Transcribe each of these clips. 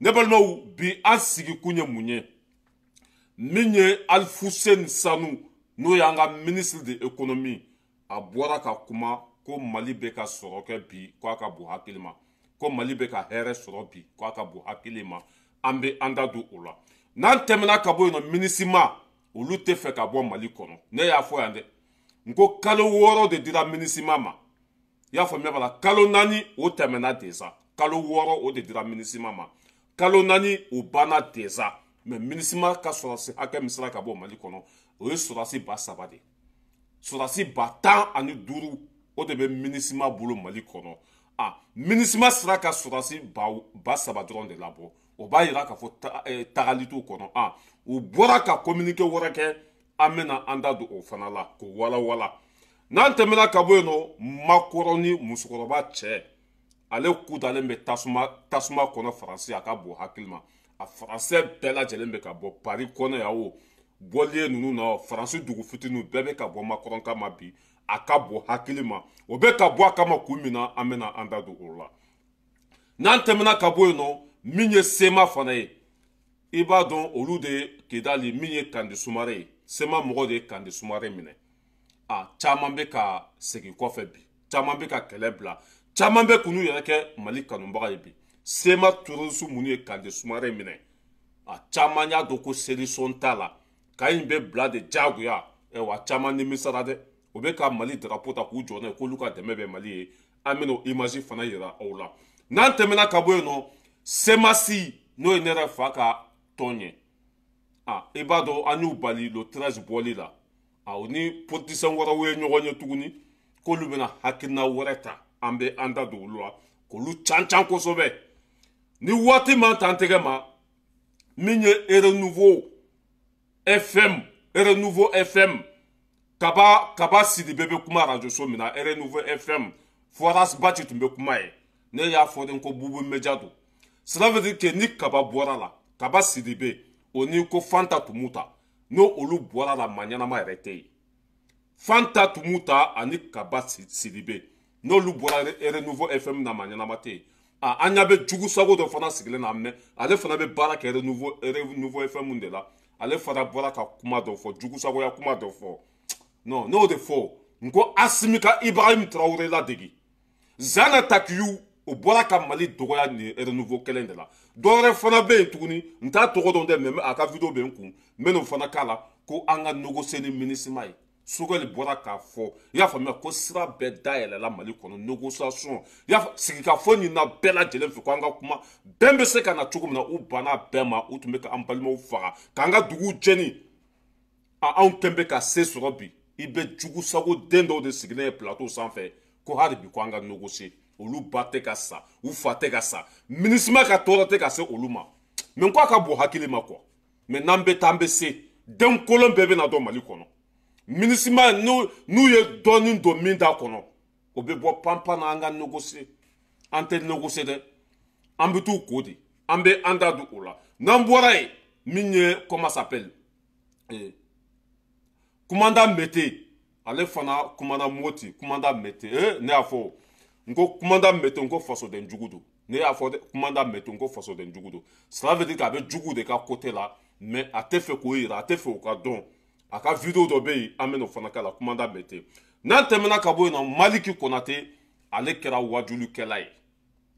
ne balimaw bi an sigi kun ye mun ye min ye Alfousseni Sanu n'o y'an ka ministre de l'économie a bɔra ka kuma ko Mali bɛ ka sɔrɔ kɛ bi ko a ka bon hakili ma ko Mali bɛ ka hɛrɛ sɔrɔ bi ko a ka bon hakili ma an bɛ an da don o la n'an tɛmɛna ka bɔ yen nɔ minisima olu tɛ fɛ ka bɔ Mali kɔnɔ ne y'a fɔ yan dɛ n ko kalo 6 de dira minisima ma i y'a faamuya bala kalo 4 o tɛmɛna déjà kalo 6 o de dira minisima ma kalo 4 o banna déjà mais minisima ka sɔrɔsi hakɛ min sera ka bɔ Mali kɔnɔ o ye sɔrɔsi ba 3 de sɔrɔsi ba 15 o de bɛ minisima bolo Mali kɔnɔ minisima sera ka sɔrɔsi ba 3 dɔrɔn de labɔ o b'a yira k'a fɔ tagali t'o kɔnɔ u bɔra ka communiqué wɛrɛ kɛ an bɛna an da don o fana la k'o walawala n'an tɛmɛna ka bɔ yen nɔ Makɔrɔ ni musokɔrɔba cɛ ale ku dalen bɛ tasuma kɔnɔ Faransi a ka bon hakili ma a Faransɛ bɛɛ lajɛlen bɛ ka bɔ Paris kɔnɔ yan o bɔliye ninnu na Faransi dugu fitininw bɛɛ bɛ ka bɔ Makɔrɔ kama bi a ka bon hakili ma o bɛ ka bɔ a kama kun min na an bɛna an da don o la n'an tɛmɛna ka bɔ yen nɔ min ye Sema fana ye i b'a dɔn olu de ye Kidali min ye Kande Sumare ye Sema mɔgɔ de ye Kande Sumare minɛ caman bɛ ka segin kɔfɛ bi caman bɛ ka kɛlɛ bila caman bɛ k'u yɛrɛ kɛ Mali kanubaga ye bi Sema terroriste minnu ye Kande Sumare minɛ caman y'a dɔn ko solution t'a la ka in bɛ bila de diyagoya wa caman nimisara dɛ o bɛ ka Mali drapeau ta k'u jɔ n'a ye k'olu ka dɛmɛ bɛ Mali ye an bɛna o image fana yira aw la n'an tɛmɛna ka bɔ yen nɔ Semasi n'o ye ne yɛrɛ fa ka tɔn ye i b'a dɔn an y'u bali le 13 bɔli la o ni politisiyɛn wɛrɛw ye ɲɔgɔn ye tuguni k'olu bɛna hakilina wɛrɛ ta an bɛ an da don olu la k'olu can kosɛbɛ ni waati man ta an tɛgɛ ma min ye Renouveau FM kaba Sidibe bɛ kuma radio so min na Renouveau FM Foras Baci tun bɛ kuma ye ne y'a fɔ de ko Bubu Media don cela veut dire que ni kaba bɔra la kaba Sidibe o ni ko Fanta Tumuta n'o olu bɔra la ma ɲɛnama yɛrɛ tɛ yen Fanta Tumuta ani kaba Sidibe n'olu bɔra Renouveau FM na ma ɲɛnama tɛ yen an ɲa bɛ Jugu Sago dɔ fana sigilen na mɛ ale fana bɛ baara kɛ Renouveau FM de la ale fana bɔra ka kuma dɔ fɔ Jugu Sago ya kuma dɔ fɔ non n'o de fɔ n ko Asimi ka Ibrahim Traoré ladegi Zana Takiyu o bɔra ka Mali dɔgɔya ni Renouveau kelen de la dɔwɛrɛ fana bɛ yen tuguni n t'a tɔgɔ dɔn dɛ mɛ a ka vidéo bɛ n kun n bɛ n'o fana k'a la ko an ka négocier ni minisima ye Sogɛli bɔra k'a fɔ i y'a faamuya ko sira bɛɛ dayɛlɛla Mali kɔnɔ négociation i y'a fɔ sigikafɔ ɲinina bɛɛ lajɛlen fɛ ko an ka kuma bɛn bɛ se ka na cogo min na u banna bɛɛ ma u tun bɛ k'an balimaw faga k'an ka duguw jɛni anw kɛn bɛ ka se sɔrɔ bi i bɛ Jugu Sago den dɔw de sigilen ye plateau sanfɛ ko hali bi ko an ka négocier olu ba tɛ ka sa u fa tɛ ka sa minisima ka tɔɔrɔ tɛ ka se olu ma mɛ ko a ka bon hakili ma quoi mɛ n'an bɛ taa an bɛ se den kolon bɛɛ bɛ na dɔn Mali kɔnɔ minisima n'u ye dɔɔnin don min t'a kɔnɔ o bɛ bɔ panpan na an ka négocier an tɛ négocier dɛ an bɛ t'u ko de an bɛ an da don o la n'an bɔra yen min ye comment s'appelle commandant Mete ale fana commandant Moti commandant Mete ne y'a fɔ n ko commandant Mete n ko fasoden jugu don ne y'a fɔ commandant Mete n ko fasoden jugu don cela veut dire k'a bɛ jugu de ka côté la mais a tɛ fɛ k'o yira a tɛ fɛ o ka dɔn a ka vidéo dɔ bɛ yen an bɛ n'o fana k'a la commandant Mete n'an tɛmɛna ka bɔ yen nɔ Maliki Konate ale kɛra wajulikɛla ye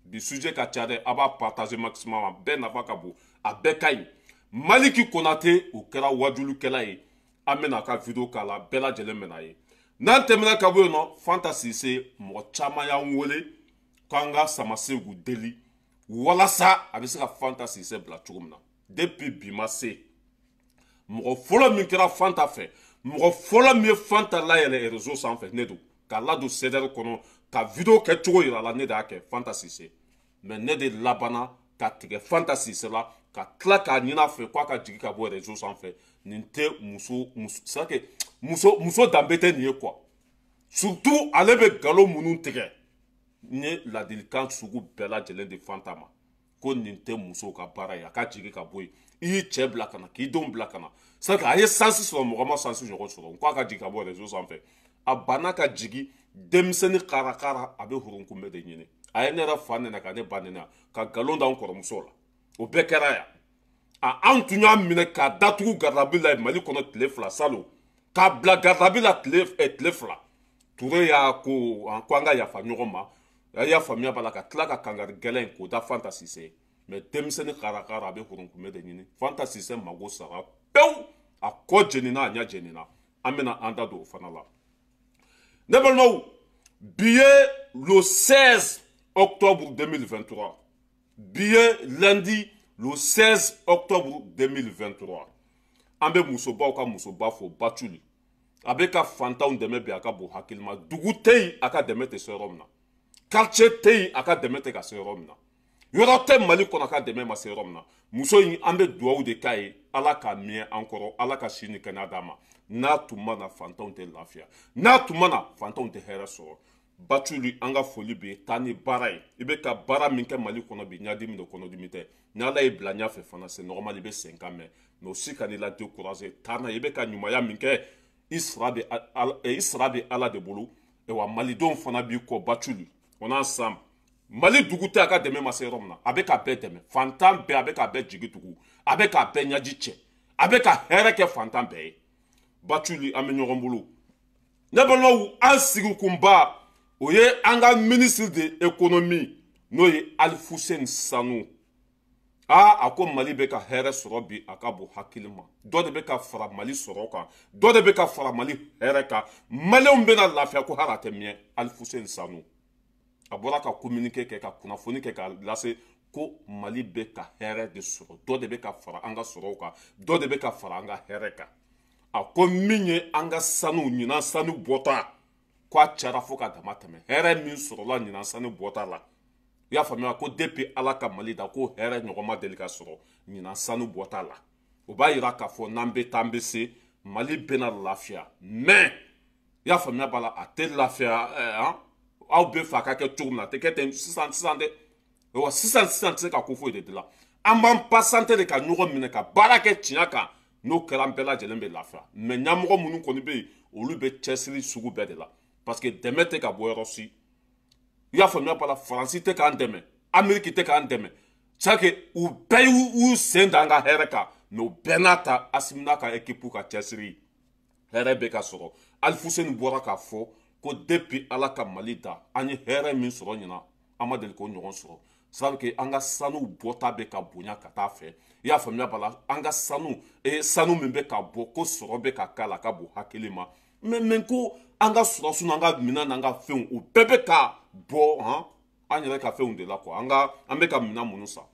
bi sujet ka ca dɛ a b'a partager maximum a bɛɛ nafa ka bon a bɛɛ ka ɲi Maliki Konate o kɛra wajulikɛla ye an bɛna a ka vidéo k'a la bɛɛ lajɛlen bɛna ye n'an tɛmɛna ka bɔ yen nɔ Fanta Sise mɔgɔ caman y'an wele k'an ka Samasegu deli walasa a bɛ se ka Fanta Sise bila cogo min na depuis bi ma se mɔgɔ fɔlɔ min kɛra Fanta fɛ mɔgɔ fɔlɔ min ye Fanta layɛlɛ réseau sanfɛ ne don k'a ladon CDR kɔnɔ ka vidéo kɛ cogo yira la ne de y'a kɛ Fanta Sise mais ne de labanna ka tigɛ Fanta Sise la ka tila k'a ɲini a fɛ k'a ka jigin ka bɔ réseau sanfɛ nin tɛ muso danbe tɛ nin ye quoi surtout ale bɛ nkalon minnu tigɛ n ye ladilikan sugu bɛɛ lajɛlen di Fanta ma ko nin tɛ musow ka baara ye a ka jigin ka bɔ yen i y'i cɛ bila ka na k'i denw bila ka na c'est que a ye sansi sɔrɔ mɔgɔ ma sansi ɲɔgɔn sɔrɔ n ko a ka jigin ka bɔ réseau sanfɛ a banna ka jigin denmisɛnnin karakara a bɛ hurunkunbɛ de ɲini a ye ne yɛrɛ fa nɛnɛ ka ne ba nɛnɛ ka nkalon da n kɔrɔmuso la o bɛɛ kɛra yan an tun y'a minɛ k'a datugu garidabi la mali kɔnɔ tile fila salon k'a bila garidabi la tile fila ture y'a ko an ka yafa ɲɔgɔn ma a y'a faamuya b'a la ka tila ka kangari gɛlɛn k'o da Fanta Sise mais denmisɛnnin karakara a bɛ hurunkunbɛ de ɲini Fanta Sise mago sara pewu a kɔ jenina a ɲɛ jenina an bɛna an da don o fana la ne balimaw bi ye le 16 octobre 2023 bi ye lundi le 16 octobre 2023 an bɛ musobaw ka musoba fo Batuli a bɛ ka fantanw dɛmɛ bi a ka bon hakilima dugu tɛ yen a ka dɛmɛ tɛ se yɔrɔ min na quartier tɛ yen a ka dɛmɛ tɛ ka se yɔrɔ min na yɔrɔ tɛ Mali kɔnɔ a ka dɛmɛ ma se yɔrɔ min na muso in an bɛ dugawu de k'a ye ala ka miɲɛ an kɔrɔ ala ka si ni kɛnɛya d'a ma n'a tun ma na fantanw tɛ lafiya n'a tun ma na fantanw tɛ hɛrɛ sɔrɔ Batuli an ka foli bɛ taa ni baara ye i bɛ ka baara min kɛ Mali kɔnɔ bi ɲadimi de kɔnɔdimi tɛ ni ala y'i bila ɲɛfɛ fana c'est normal i bɛ sen kan mɛn mais aussi ka n'i la décourager taa n'a ye i bɛ ka ɲumanya min kɛ i sara bɛ ala de bolo wa malidenw fana b'i kɔ Batuli on ensemble Mali dugu tɛ a ka dɛmɛ ma se yɔrɔ min na a bɛ ka bɛɛ dɛmɛ fantan bɛɛ a bɛ ka bɛɛ jigi tugu a bɛ ka bɛɛ ɲaji cɛ a bɛ ka hɛrɛ kɛ fantan bɛɛ ye Batuli an bɛ ɲɔgɔn bolo ne balimaw an sigikunba o ye an ka ministre de l'économie n'o ye Alfousseni Sanu a ko Mali bɛ ka hɛrɛ sɔrɔ bi a ka bon hakili ma dɔ de bɛ ka fara Mali sɔrɔ kan dɔ de bɛ ka fara Mali hɛrɛ kan maliyɛnw bɛna lafiya ko hali a tɛ mɛn Alfousseni Sanu a bɔra ka communiqué kɛ ka kunnafoni kɛ ka lase ko Mali bɛ ka hɛrɛ de sɔrɔ dɔ de bɛ ka fara an ka sɔrɔw kan dɔ de bɛ ka fara an ka hɛrɛ kan a ko min ye an ka sanu ɲinan sanu bɔta ko a cayara fo ka dama tɛmɛ hɛrɛ min sɔrɔla ɲinan sanu bɔta la i y'a faamuya ko depuis ala ka Mali da ko hɛrɛ ɲɔgɔn ma deli ka sɔrɔ ɲinan sanu bɔta la o b'a yira k'a fɔ n'an bɛ taa an bɛ se Mali bɛna lafiya mais i y'a faamuya b'a la a tɛ lafiya aw bɛ fɛ a ka kɛ cogo min na a tɛ kɛ ten sisan dɛ wa sisan tɛ se ka ko foyi de dilan an b'an pasante de ka ɲɔgɔn minɛ ka baara kɛ tiɲɛ kan n'o kɛra an bɛɛ lajɛlen bɛ lafiya mais ɲɛmɔgɔ minnu kɔni bɛ yen olu bɛ cɛsiri sugu bɛɛ de la parce que dɛmɛ tɛ ka bɔ yɔrɔ si i y'a faamuya b'a la Faransi tɛ k'an dɛmɛ Ameriki tɛ k'an dɛmɛ c'est que u bɛɛ y'u sen da an ka hɛrɛ kan mais u bɛɛ n'a ta Asimi n'a ka équipe ka cɛsiri hɛrɛ bɛ ka sɔrɔ Alfousseni bɔra k'a fɔ ko depuis ala ka Mali da an ye hɛrɛ min sɔrɔ ɲinan an ma deli k'o ɲɔgɔn sɔrɔ c'est que an ka sanu bɔta bɛ ka bonya ka taa fɛ i y'a faamuya b'a la an ka sanu min bɛ ka bɔ ko sɔrɔ bɛ ka k'a la a ka bon hakili ma mais ko an ka sɔrɔsiw n'an ka minɛn n'an ka fɛnw o bɛɛ bɛ ka bɔ an yɛrɛ ka fɛnw de la quoi an bɛ ka minɛn minnu san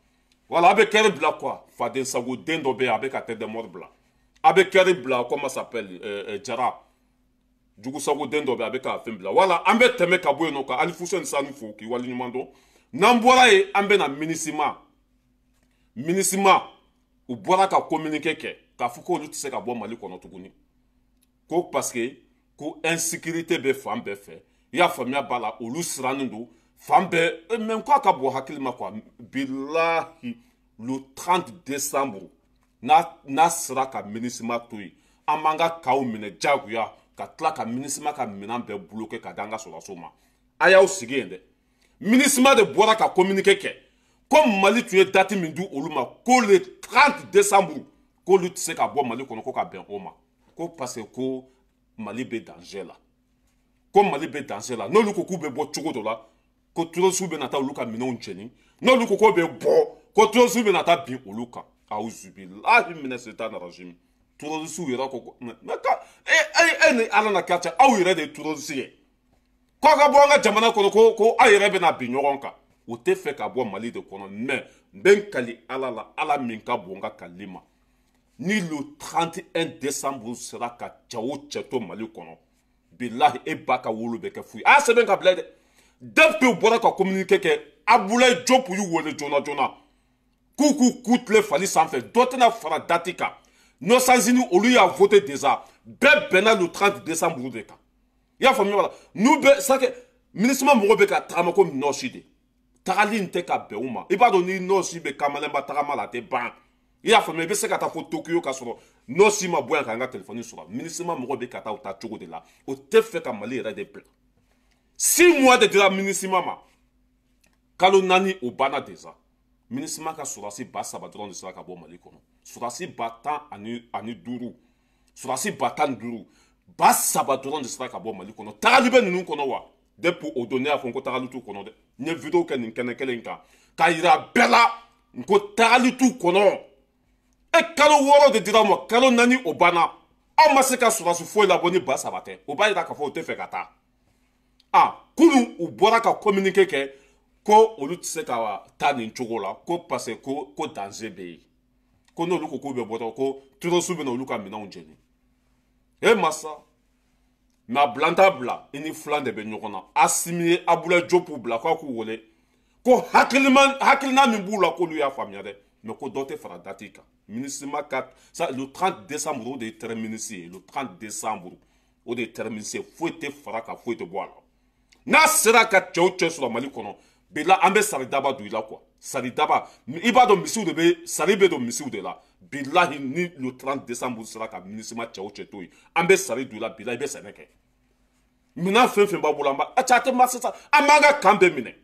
wala a bɛ kɛri bila quoi Faden Sago den dɔ bɛ yen a bɛ ka tête de mort bila a bɛ kɛri bila comment ça s'appelle Jara Jugu Sago den dɔ bɛ a bɛ ka fɛn bila wala an bɛ tɛmɛ ka bɔ yen nɔ ka Alfousseni Sanu fo k'i waleɲuman dɔn n'an bɔra yen an bɛ na MINUSMA u bɔra ka communiqué kɛ k'a fɔ k'olu tɛ se ka bɔ Mali kɔnɔ tuguni ko parce que ko insécurité bɛ fan bɛɛ fɛ i y'a faamuya b'a la olu sirannen don fan bɛɛ mais ko a ka bɔ hakili ma quoi bilahi le 30 décembre n'a sera ka MINUSMA to yen an b'an ka kaw minɛ diyagoya ka tila ka MINUSMA ka minɛn bɛɛ bloqué ka di an ka sɔrɔdasiw ma a y'aw sigi yen dɛ MINUSMA de bɔra ka communiqué kɛ ko Mali tun ye date min di olu ma ko le 30 décembre k'olu tɛ se ka bɔ Mali kɔnɔ ko ka bɛn o ma ko parce que ko Mali bɛ danger la ko Mali bɛ danger la n'olu ko k'u bɛ bɔ cogo dɔ la ko terroriste bɛ na taa olu ka minɛnw cɛni n'olu ko k'o bɛ bɔ ko terroriste bɛ na taa bin olu kan awuzubilahi mina setani rajim terroriste yɛrɛ ko mais e ni ala na kɛ aw yɛrɛ de ye terroriste ye k'a ka bɔ an ka jamana kɔnɔ ko aw yɛrɛ bɛ na bin ɲɔgɔn kan o tɛ fɛ ka bɔ Mali de kɔnɔ mais n bɛ n kali ala la ala min ka bon n ka kali ma ni le 31 décembre sera ka cɛ o cɛ to Mali kɔnɔ bilahi e ba ka wolo bɛ kɛ fu ye a sɛbɛn ka bila dɛ depuis u bɔra ka communiqué kɛ Abulaye Diop y'u wele joona joona k'u k'u tile fali sanfɛ dɔ tɛna fara date kan Nɔsanzini olu y'a voté déjà bɛɛ bɛnna le 30 décembre de kan i y'a faamuya wala n'u bɛ sake MINUSMA mɔgɔw bɛ ka tagama ko nɔsi de tagali in tɛ ka bɛn u ma i b'a dɔn ni nɔsi bɛ kamalenba tagama la a tɛ ban i y'a faamuya i bɛ se ka taa fo Tokyo ka sɔrɔ nɔsi ma bɔ yan k'an ka telefɔni sɔrɔ MINUSMA mɔgɔw bɛ ka taa o ta cogo de la o tɛ fɛ ka Mali yɛrɛ de bila 6 mois de dira MINUSMA ma kalo 4 o banna déjà MINUSMA ka sɔrɔdasi ba 3 dɔrɔn de sera ka bɔ Mali kɔnɔ. Sɔrɔdasi ba 15 sɔrɔdasi ba 15 ba 3 dɔrɔn de sera ka bɔ Mali kɔnɔ. Tagali bɛ ninnu kɔnɔ wa? Depuis o don ne y'a fɔ ko tagali t'u kɔnɔ dɛ. N ye vidéo kɛ nin kɛnɛ kelen kan k'a yira bɛɛ la n ko tagali t'u kɔnɔ. Kalo 6 de dira ma, kalo 4 o banna. Aw ma se ka sɔrɔdasi foyi labɔ ni ba 3 tɛ. O b'a yira k'a fɔ o tɛ fɛ ka taa. Kunun u bɔra ka communiqué kɛ ko olu tɛ se ka taa nin cogo la ko parce que ko danger bɛ yen. Ko n'olu ko k'u bɛ bɔ dɔrɔn ko terroriste bɛ na olu ka minɛnw jeni. Masa mais a bilanta bila i ni filan de bɛ ɲɔgɔn na. Asimi ye Abulaye Diop bila k'a k'u wele ko hakilina min b'u la k'olu y'a faamuya dɛ. Mais ko dɔ tɛ fara date kan. MINUSMA 4 ça le 30 décembre o de ye terminus ye. Le 30 décembre o de ye terminus ye. Foyi tɛ fara kan foyi tɛ bɔ a la. N'a sera ka cɛw cɛ sɔrɔ Mali kɔnɔ bi la an bɛ saridaba don i la quoi. Saridaba i b'a dɔn misiw de bɛ sari bɛ don misiw de la. Bilahi ni le 30 décembre sera ka MINUSMA cɛw cɛ to yen an bɛ sari don i la bilahi i bɛ sɛnɛ kɛ. Minɛn fɛn fɛn b'a bolo an b'a a tɛ ma sisan an b'an ka kan bɛɛ minɛ.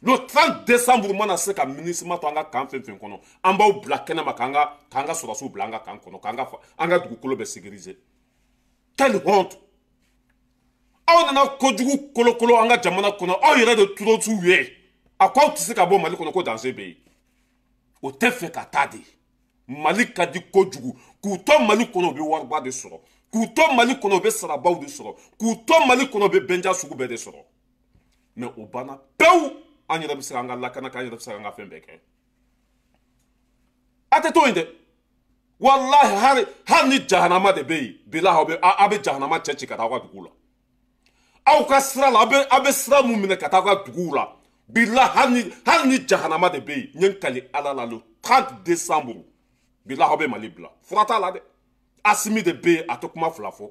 Le 30 décembre mana se ka MINUSMA to an ka kan fɛn fɛn kɔnɔ an b'aw bila kɛnɛ ma k'an ka sɔrɔdasiw bila an ka kan kɔnɔ k'an ka dugukolo bɛ sécuriser. Quelle honte! Aw nana kojugu kolokolo an ka jamana kɔnɔ aw yɛrɛ de terroriste ye. A ko aw tɛ se ka bɔ Mali kɔnɔ ko danger bɛ yen. O tɛ fɛ ka taa de. Mali ka di kojugu k'u to Mali kɔnɔ u bɛ wariba de sɔrɔ k'u to Mali kɔnɔ u bɛ sarabaw de sɔrɔ k'u to Mali kɔnɔ u bɛ bɛnja sugu bɛɛ de sɔrɔ. Mais o banna pewu an yɛrɛ bɛ se k'an ka lakana k'an yɛrɛ bɛ se k'an ka fɛn bɛɛ kɛ. A tɛ to yen dɛ. Wallahi hali ni jahanama de bɛ yen bilahi aw bɛ jahanama cɛ ci ka taa aw ka dugu la. Aw ka sira la aw bɛ sira mun minɛ ka taa aw ka duguw la. Bilahi hali ni jahanama de bɛ yen n ye n kali Ala la le 30 décembre bilahi aw bɛ Mali bila. Fura t'a la dɛ. Asimi de bɛ yen a tɛ kuma fila fɔ.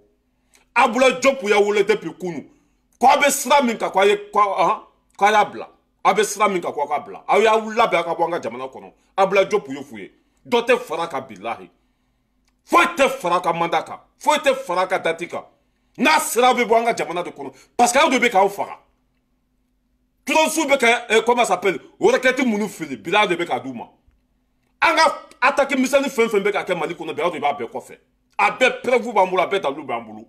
Abulaye Diop y'a wele depuis kunu k'aw bɛ sira min kan k'a y'a bila. Aw bɛ sira min kan k'aw k'a bila. Aw y'a labɛn aw ka bɔ an ka jamana kɔnɔ. Abulaye Diop y'o f'u ye. Dɔ tɛ fara kan bilahi. Foyi tɛ fara kan mandat kan. Foyi tɛ fara kan date kan. N'a sera bɛ bɔ an ka jamana de kɔnɔ parce que aw de bɛ k'aw faga. Terroriste bɛ kɛ comment ça s'appelle requête minnu fili bilahi de bɛ k'a d'u ma. An ka attaque misɛnnin fɛn fɛn bɛ ka kɛ Mali kɔnɔ bi aw de b'a bɛɛ kɔfɛ. A bɛɛ preuve b'an bolo a bɛɛ dalilu b'an bolo.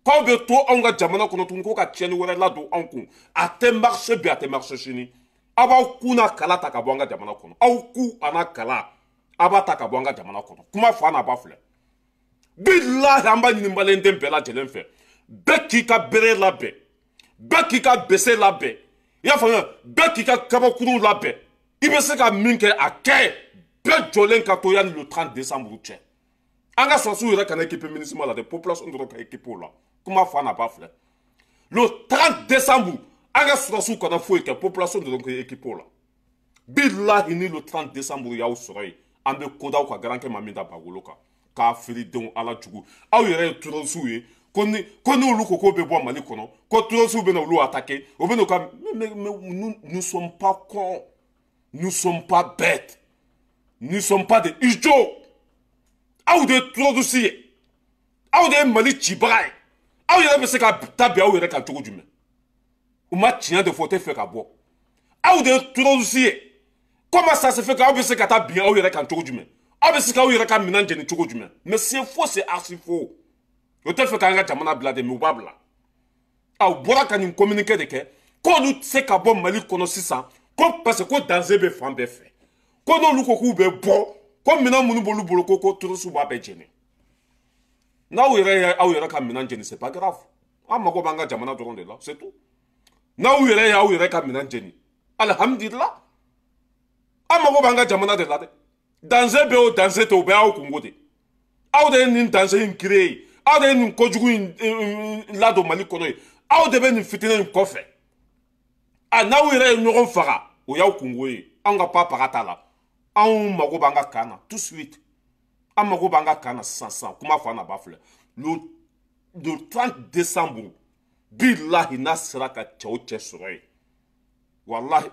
K'aw bɛ to anw ka jamana kɔnɔ tuguni ko ka tiɲɛni wɛrɛ ladon anw kun. A tɛ marché bi a tɛ marché sini. Aw b'aw ku n'a kala ta ka bɔ an ka jamana kɔnɔ. Aw ku a n'a kala a b'a ta ka bɔ an ka jamana kɔnɔ. Kuma fa n'a ba filɛ. Bilahi an b'a ɲini maliyɛnden bɛɛ lajɛlen fɛ. Bɛɛ k'i ka bere labɛn. Bɛɛ k'i ka bese labɛn. I y'a faamuya bɛɛ k'i ka kabakuru labɛn. I bɛ se ka min kɛ a kɛ. Bɛɛ jɔlen ka to yanni le 30 décembre cɛ. An ka sɔrɔdasiw yɛrɛ kana équiper MINUSMA la dɛ. Population dɔrɔn ka équiper o la. Kuma fa n'a ba filɛ. Le 30 décembre an ka sɔrɔdasiw kana foyi kɛ. Population dɔrɔn ka équiper o la. Bilahi ni le 30 décembre y'aw sɔrɔ yen. An bɛ ko d'aw ka garankɛ ma min da Bagolo kan. K'a filidenw ala jugu. Aw yɛrɛ ye terroriste ye. Ko ni olu ko k'o bɛ bɔ Mali kɔnɔ. Ko terroriste bɛ na olu attaquer. O bɛ n'u ka mais nous sommes pas cons. Nous sommes pas bêtes. Nous sommes pas des idiots. Aw de ye terroriste ye. Aw de ye Mali cibaga ye. Aw yɛrɛ bɛ se ka taa bi aw yɛrɛ kan cogo jumɛn? U ma tiɲɛ de fɔ o tɛ fɛ ka bɔ. Aw de ye terroriste ye. Comment ça se fait qu'aw bɛ se ka taa bi aw yɛrɛ kan cogo jumɛn? Aw bɛ se k'aw yɛrɛ ka minɛn jeni cogo jumɛn? Mais c'est faux, c'est archi faux. O tɛ fɛ k'an ka jamana bila de mais u b'a bila. Aw bɔra ka nin communiqué de kɛ k'olu tɛ se ka bɔ Mali kɔnɔ sisan ko parce que ko danger bɛ fan bɛɛ fɛ. Ko n'olu ko k'u bɛ bɔ ko minɛn minnu b'olu bolo ko terroriste b'a bɛɛ jeni. N'aw yɛrɛ ye aw yɛrɛ ka minɛn jeni c'est pas grave. An mago b'an ka jamana dɔrɔn de la c'est tout. N'aw yɛrɛ ye aw yɛrɛ ka minɛn jeni alhamdulillah. An mago b'an ka jamana de la dɛ. Danger bɛ o danger tɛ o bɛɛ y'aw kungo de. Aw de ye nin danger in créé. Aw de ye nin kojugu in ladon Mali kɔnɔ ye. Aw de bɛ nin fitinɛ in kɔfɛ. N'aw yɛrɛ ye ɲɔgɔn faga o y'aw kungo ye. Anw ka pa paga t'a la. Anw mago b'an ka kan na tout de suite. An mago b'an ka kan na sisan kuma fa n'a ba filɛ. Le 30 décembre bilahi n'a sera ka cɛw cɛ sɔrɔ yen. Wallahi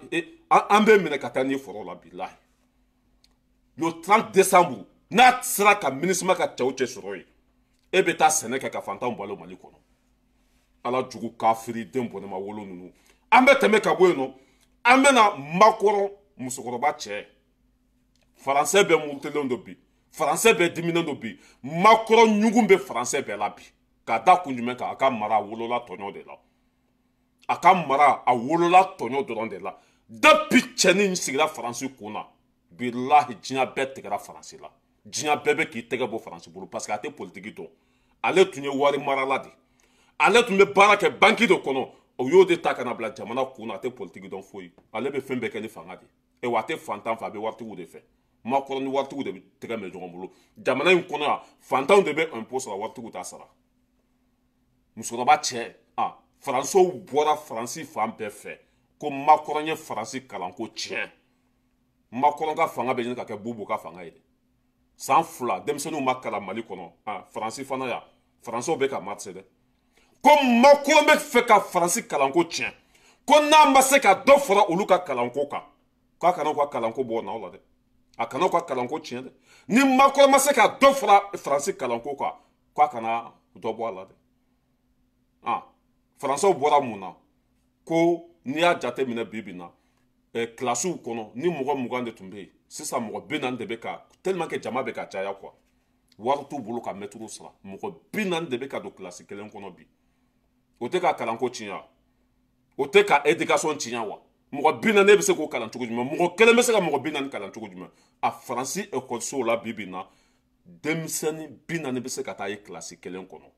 an bɛ minɛ ka taa n'i ye foro la bilahi. Le 30 décembre n'a sera ka MINUSMA ka cɛw cɛ sɔrɔ yen. E bɛ taa sɛnɛ kɛ ka fantanw balo Mali kɔnɔ. Ala jugu kafiri den bɔnɛma wolo ninnu. An bɛ tɛmɛ ka bɔ yen nɔ. An bɛ na Makɔrɔ musokɔrɔba cɛ. français bɛ murutilen do bi français bɛ diminen do bi Macron ɲugun bɛ français bɛɛ la bi k'a da kun jumɛn kan a ka mara a wolola tɔɲɔ de la a ka mara a wolola tɔɲɔ dɔrɔn de la depuis cɛnin sigira faransi kun na bilahi diɲɛ bɛɛ tigɛra faransi la diɲɛ bɛɛ bɛ k'i tɛgɛ bɔ faransi bolo parce que a tɛ politiki dɔn ale tun ye wari marala de ale tun bɛ baara kɛ banki de kɔnɔ o y'o de ta ka na bila jamana kun na a tɛ politiki dɔn foyi ale bɛ fɛn bɛɛ kɛ ni fanga de wa a tɛ fantan fɛ a bɛ waritigiw de fɛ Macron ni waritigiw de bɛ tɛgɛ minɛ ɲɔgɔn bolo jamana in kɔnɔ yan fantanw de bɛ impôt sara waritigiw t'a sara musokɔrɔba cɛ faransiw bɔra faransi fan bɛɛ fɛ ko Macron ye faransi kalanko tiɲɛ Macron ka fanga bɛ ɲini ka kɛ bubu ka fanga ye san 2 denmisɛnninw ma kalan Mali kɔnɔ faransi fana yan faransiw bɛ ka marché dɛ ko Macron bɛ fɛ ka faransi kalanko tiɲɛ ko n'a ma se ka dɔ fara olu ka kalanko kan k'a kana u ka kalanko bɔ n'aw la dɛ a kana u ka kalanko tiɲɛ dɛ ni Macron ma se ka dɔ fara faransi kalanko kan k'a kana dɔ bɔ a la dɛ faransiw bɔra mun na ko n'i y'a jate minɛ bi bi na kilasiw kɔnɔ ni mɔgɔ 20 de tun bɛ yen sisan mɔgɔ 40 de bɛ ka tellement que jama bɛ ka caya quoi wari t'u bolo ka mɛtiriw sara mɔgɔ 40 de bɛ ka don kilasi kelen kɔnɔ bi o tɛ ka kalanko tiɲɛ o tɛ ka éducation tiɲɛ wa mɔgɔ 40 bɛ se k'o kalan cogo jumɛn mɔgɔ kelen bɛ se ka mɔgɔ 40 kalan cogo jumɛn a faransi ekɔlisow la bi bi na denmisɛnnin 40 bɛ se ka taa ye kilasi kelen kɔnɔ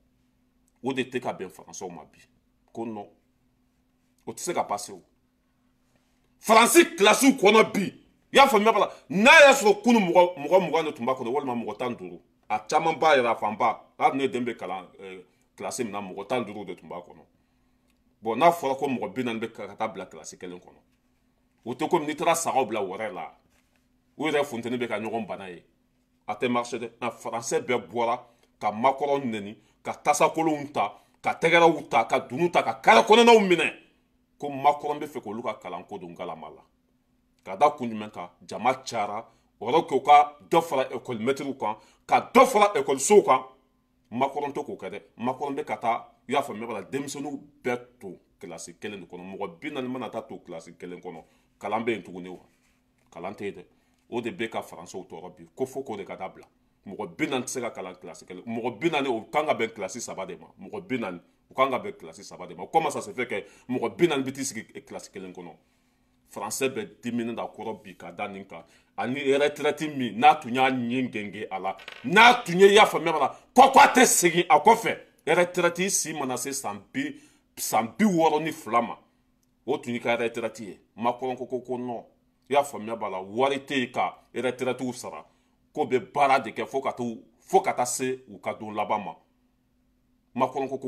o de tɛ ka bɛn faransiw ma bi ko non o tɛ se ka passer o faransi kilasiw kɔnɔ bi i y'a faamuya bala n'a y'a sɔrɔ kunun mɔgɔ 20 de tun b'a kɔnɔ walima mɔgɔ 15 a caman ba yɛrɛ a fanba hali ne den bɛ kalan kilasi min na mɔgɔ 15 de tun b'a kɔnɔ bon n'a fɔra ko mɔgɔ 40 bɛ ka taa bila kilasi kelen kɔnɔ o tɛ komi n'i taara sagaw bila wɛrɛ la o yɛrɛ funteni bɛ ka ɲɔgɔn bana ye a tɛ marché dɛ faransɛ bɛɛ bɔra ka Macron nɛni ka tasakolonw ta ka tɛgɛrɛw ta ka dunu ta ka kare kɔnɔnaw minɛ ko Macron bɛ fɛ k'olu ka kalanko don galama la ka da kun jumɛn kan jama cayara o yɔrɔ k'u ka dɔ fara école maîtriw kan ka dɔ fara écolisow kan Macron tɛ k'o kɛ dɛ Macron bɛ ka taa i y'a faamuya bala denmisɛnninw bɛɛ to kilasi kelen de kɔnɔ mɔgɔ 40 mana taa to kilasi kelen kɔnɔ kalan bɛ yen tuguni wa kalan tɛ yen dɛ o de bɛ ka faransiw tɔɔrɔ bi ko fo k'o de ka dabila mɔgɔ 40 tɛ se ka kalan kilasi kelen mɔgɔ 40 o kan ka bɛn kilasi 3 de ma mɔgɔ 40 o kan ka bɛn kilasi 3 de ma comment ça se fait que mɔgɔ 40 bɛ t'i sigi kilasi kelen kɔnɔ français bɛ diminen da kɔrɔ bi ka da nin kan ani retraite min n'a tun y'a ɲɛ gɛngɛ a la n'a tun ye i y'a faamuya bala kɔkɔ a tɛ segin a kɔfɛ retraite si mana se san 62 ma o tun y'i ka retraite ye Macron ko non i y'a faamuya bala wari tɛ yen ka retraitew sara ko bɛ baara de kɛ fo ka taa se u ka don laban ma Macron ko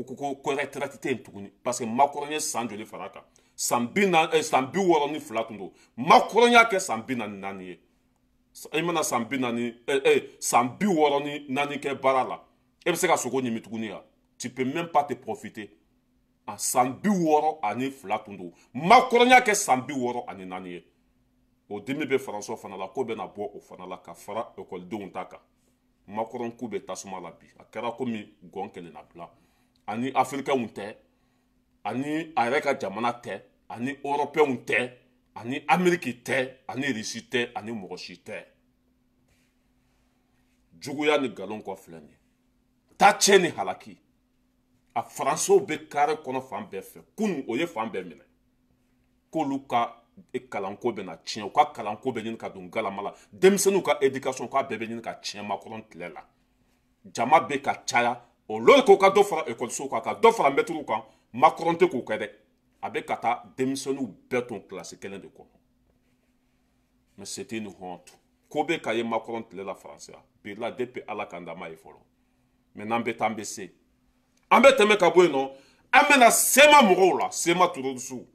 retraite tɛ yen tuguni parce que Macron ye san joli fara kan san 62 tun don Macron y'a kɛ san 44 ye i mana san 64 kɛ baara la e bɛ se ka sogo ɲimi tuguni ya tu peux même pas te profiter a san 62 tun don Macron y'a kɛ san 64 ye o dimi bɛ faransiw fana la ko bɛna bɔ o fana la ka fara ekɔlidenw ta kan Macron ko bɛ tasuma la bi a kɛra komi gɔn kelen na bila ani afirikɛnw tɛ ani a yɛrɛ ka jamana tɛ ani européenw tɛ ani ameriki tɛ ani risi tɛ ani mɔgɔ si tɛ juguya ni nkalon kɔ filɛ nin ye tacɛ ni halaki a faransiw bɛ kare kɔnɔ fan bɛɛ fɛ kunun o ye fan bɛɛ minɛ k'olu ka kalanko bɛ na tiɲɛ u ka kalanko bɛ ɲini ka don galama la denmisɛnninw ka éducation k'a bɛɛ bɛ ɲini ka tiɲɛ Macron tile la jama bɛ ka caya o lori k'o ka dɔ fara ekɔlisow kan ka dɔ fara mɛtiriw kan Macron tɛ k'o kɛ dɛ a bɛ ka taa denmisɛnninw bɛɛ ton kilasi kelen de kɔnɔ mais c'était une honte ko bɛ ka ye Macron tile la faransi la bi la depuis ala kan da ma ye fɔlɔ mais n'an bɛ taa an bɛ se an bɛ tɛmɛ ka bɔ yen nɔ an bɛna sema mɔgɔw la sema turudisiw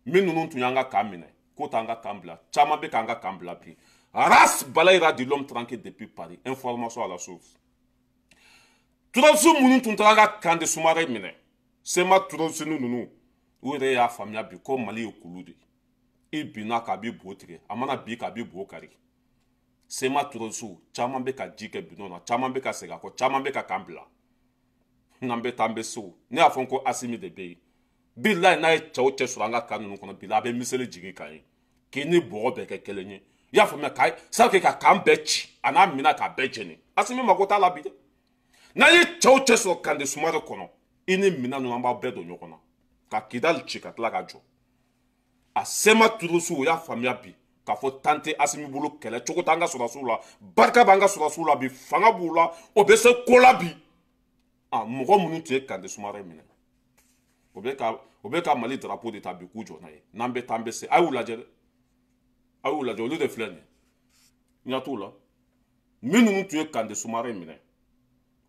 min ninnu tun y'an ka kan minɛ k'o t'an ka kan bila caman bɛ k'an ka kan bila bi race balayira de l'homme tranquille depuis Paris information à la source turudisiw minnu tun taara ka kan de Sumare minɛ sema turudisiw ninnu u yɛrɛ y'a faamuya bi ko Mali ye kulu de i binna k'a b'i bo tigɛ a mana bi k'a b'i bo kari sema turudisiw caman bɛ ka ji kɛ bidon na caman bɛ ka segin a kɔ caman bɛ ka kan bila n'an bɛ taa an bɛ sew ne y'a fɔ ko Asimi de bɛ yen bilayi n'a ye cɛ o cɛ sɔrɔ an ka kan ninnu kɔnɔ bilayi a bɛ miseli jigin kan ye k'i ni bɔgɔ bɛɛ kɛ kelen ye y'a faamuya ka ça que ka kan bɛɛ ci a n'a mina ka bɛɛ jeni Assimi mago t'a la bi dɛ n'a ye cɛw cɛ sɔrɔ Kande Soumaré kɔnɔ i ni mina ninnu an b'a bɛɛ don ɲɔgɔn na ka Kidali ci ka tila ka jɔ a Sema Turusu o y'a faamuya bi k'a fɔ tan tɛ Assimi bolo kɛlɛ cogo t'an ka sɔrɔsiw la barika b'an ka sɔrɔsiw la bi fanga b'u la o bɛ se ko la bi mɔgɔ minnu tun ye Kande Soumaré minɛ o bɛ ka Mali drapeau de ta bi k'u jɔ n'a ye n'an bɛ taa an bɛ se a y'u lajɛ dɛ a y'u lajɛ olu de filɛ nin ye ɲɛ t'u la minnu tun ye Kande Soumaré minɛ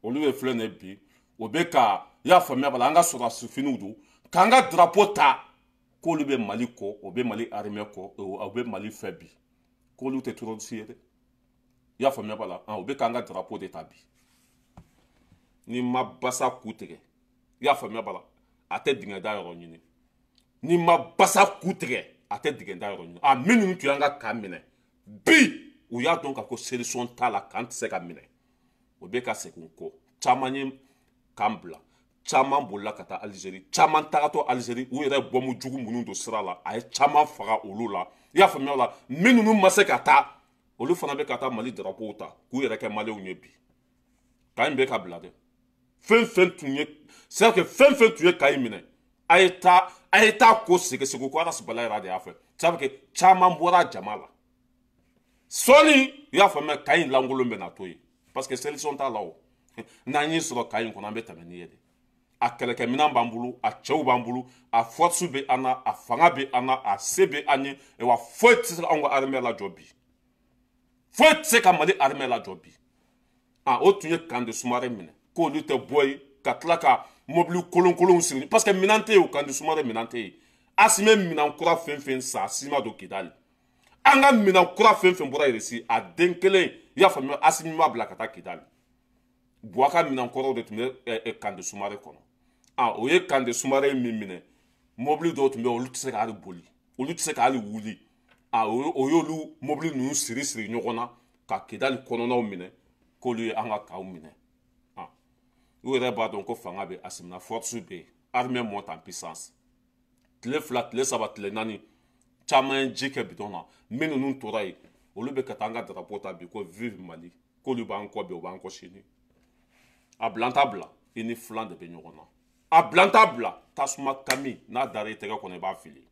olu de filɛ nin ye bi o bɛ ka y'a faamuya bala an ka sɔrɔsi finiw don k'an ka drapeau ta k'olu bɛ Mali kɔ o bɛ Mali armée kɔ o bɛ Mali fɛ bi k'olu tɛ terroriste ye dɛ y'a faamuya bala o bɛ k'an ka drapeau de ta bi ni ma basa ku tigɛ y'a faamuya bala a tɛ dingɛ da yɔrɔ ɲini ni ma basa ku tigɛ a tɛ dingɛ da yɔrɔ ɲini minnu tun y'an ka kan minɛ bi u y'a dɔn k'a fɔ solution t'a la kan tɛ se ka minɛ o bɛ ka segin kɔ caman ye kan bila caman bolila ka taa Algérie caman tagatɔ Algérie u yɛrɛ bɔmu jugu minnu don sira la a ye caman faga olu la i y'a faamuya la minnu ma se ka taa olu fana bɛ ka taa Mali drapeau ta k'u yɛrɛ kɛ maliyɛnw ye bi kan in bɛ ka bila dɛ fɛn fɛn tun ye c'est à dire que fɛn fɛn tun ye kan in minɛ a ye taa ko sɛgɛsɛgɛ ko Aras Bala yɛrɛ de y'a fɛ c'est à dire que caman bɔra jama la sɔɔni i y'a faamuya kan in lankolon bɛ na to yen parce que solution t'a la o n'an y'i sɔrɔ kan in kɔnɔ an bɛ tɛmɛ n'i ye de a kɛlɛkɛminɛn b'an bolo a cɛw b'an bolo a force bɛ an na a fanga bɛ an na a se bɛ an ye wa foyi tɛ se anw ka armée lajɔ bi foyi tɛ se ka Mali armée lajɔ bi o tun ye Kande Soumaré minɛ k'olu tɛ bɔ yen ka tila ka mobili kolon siri parce que minɛn tɛ yen o Kande Soumaré minɛn tɛ yen Assimi minɛn kura fɛn fɛn san Assimi ma don Kidali an ka minɛn kura fɛn fɛn bɔra Irisi a den kelen i y'a faamuya Assimi m'a bila ka taa Kidali Bouaka minɛn kɔrɔw de tun bɛ Kande Soumaré kɔnɔ o ye Kande Soumaré min minɛ mobili dɔw tun bɛ olu tɛ se ka hali boli olu tɛ se ka hali wuli o y'olu mobili ninnu siri ɲɔgɔn na ka Kidali kɔnɔnaw minɛ k'olu ye an ka kaw minɛ u yɛrɛ b'a dɔn ko fanga bɛ Assimi na force bɛ yen armée monte en puissance tile fila tile saba tile naani caman ye ji kɛ bidɔn na minnu ninnu tora yen olu bɛ ka taa an ka drapeau ta bi ko vive Mali k'olu b'an kɔ bi u b'an kɔ sini a bila an t'a bila i ni filan de bɛ ɲɔgɔn na a bila an t'a bila tasuma kami n'a dara i tɛgɛ kɔnɔ i b'a fili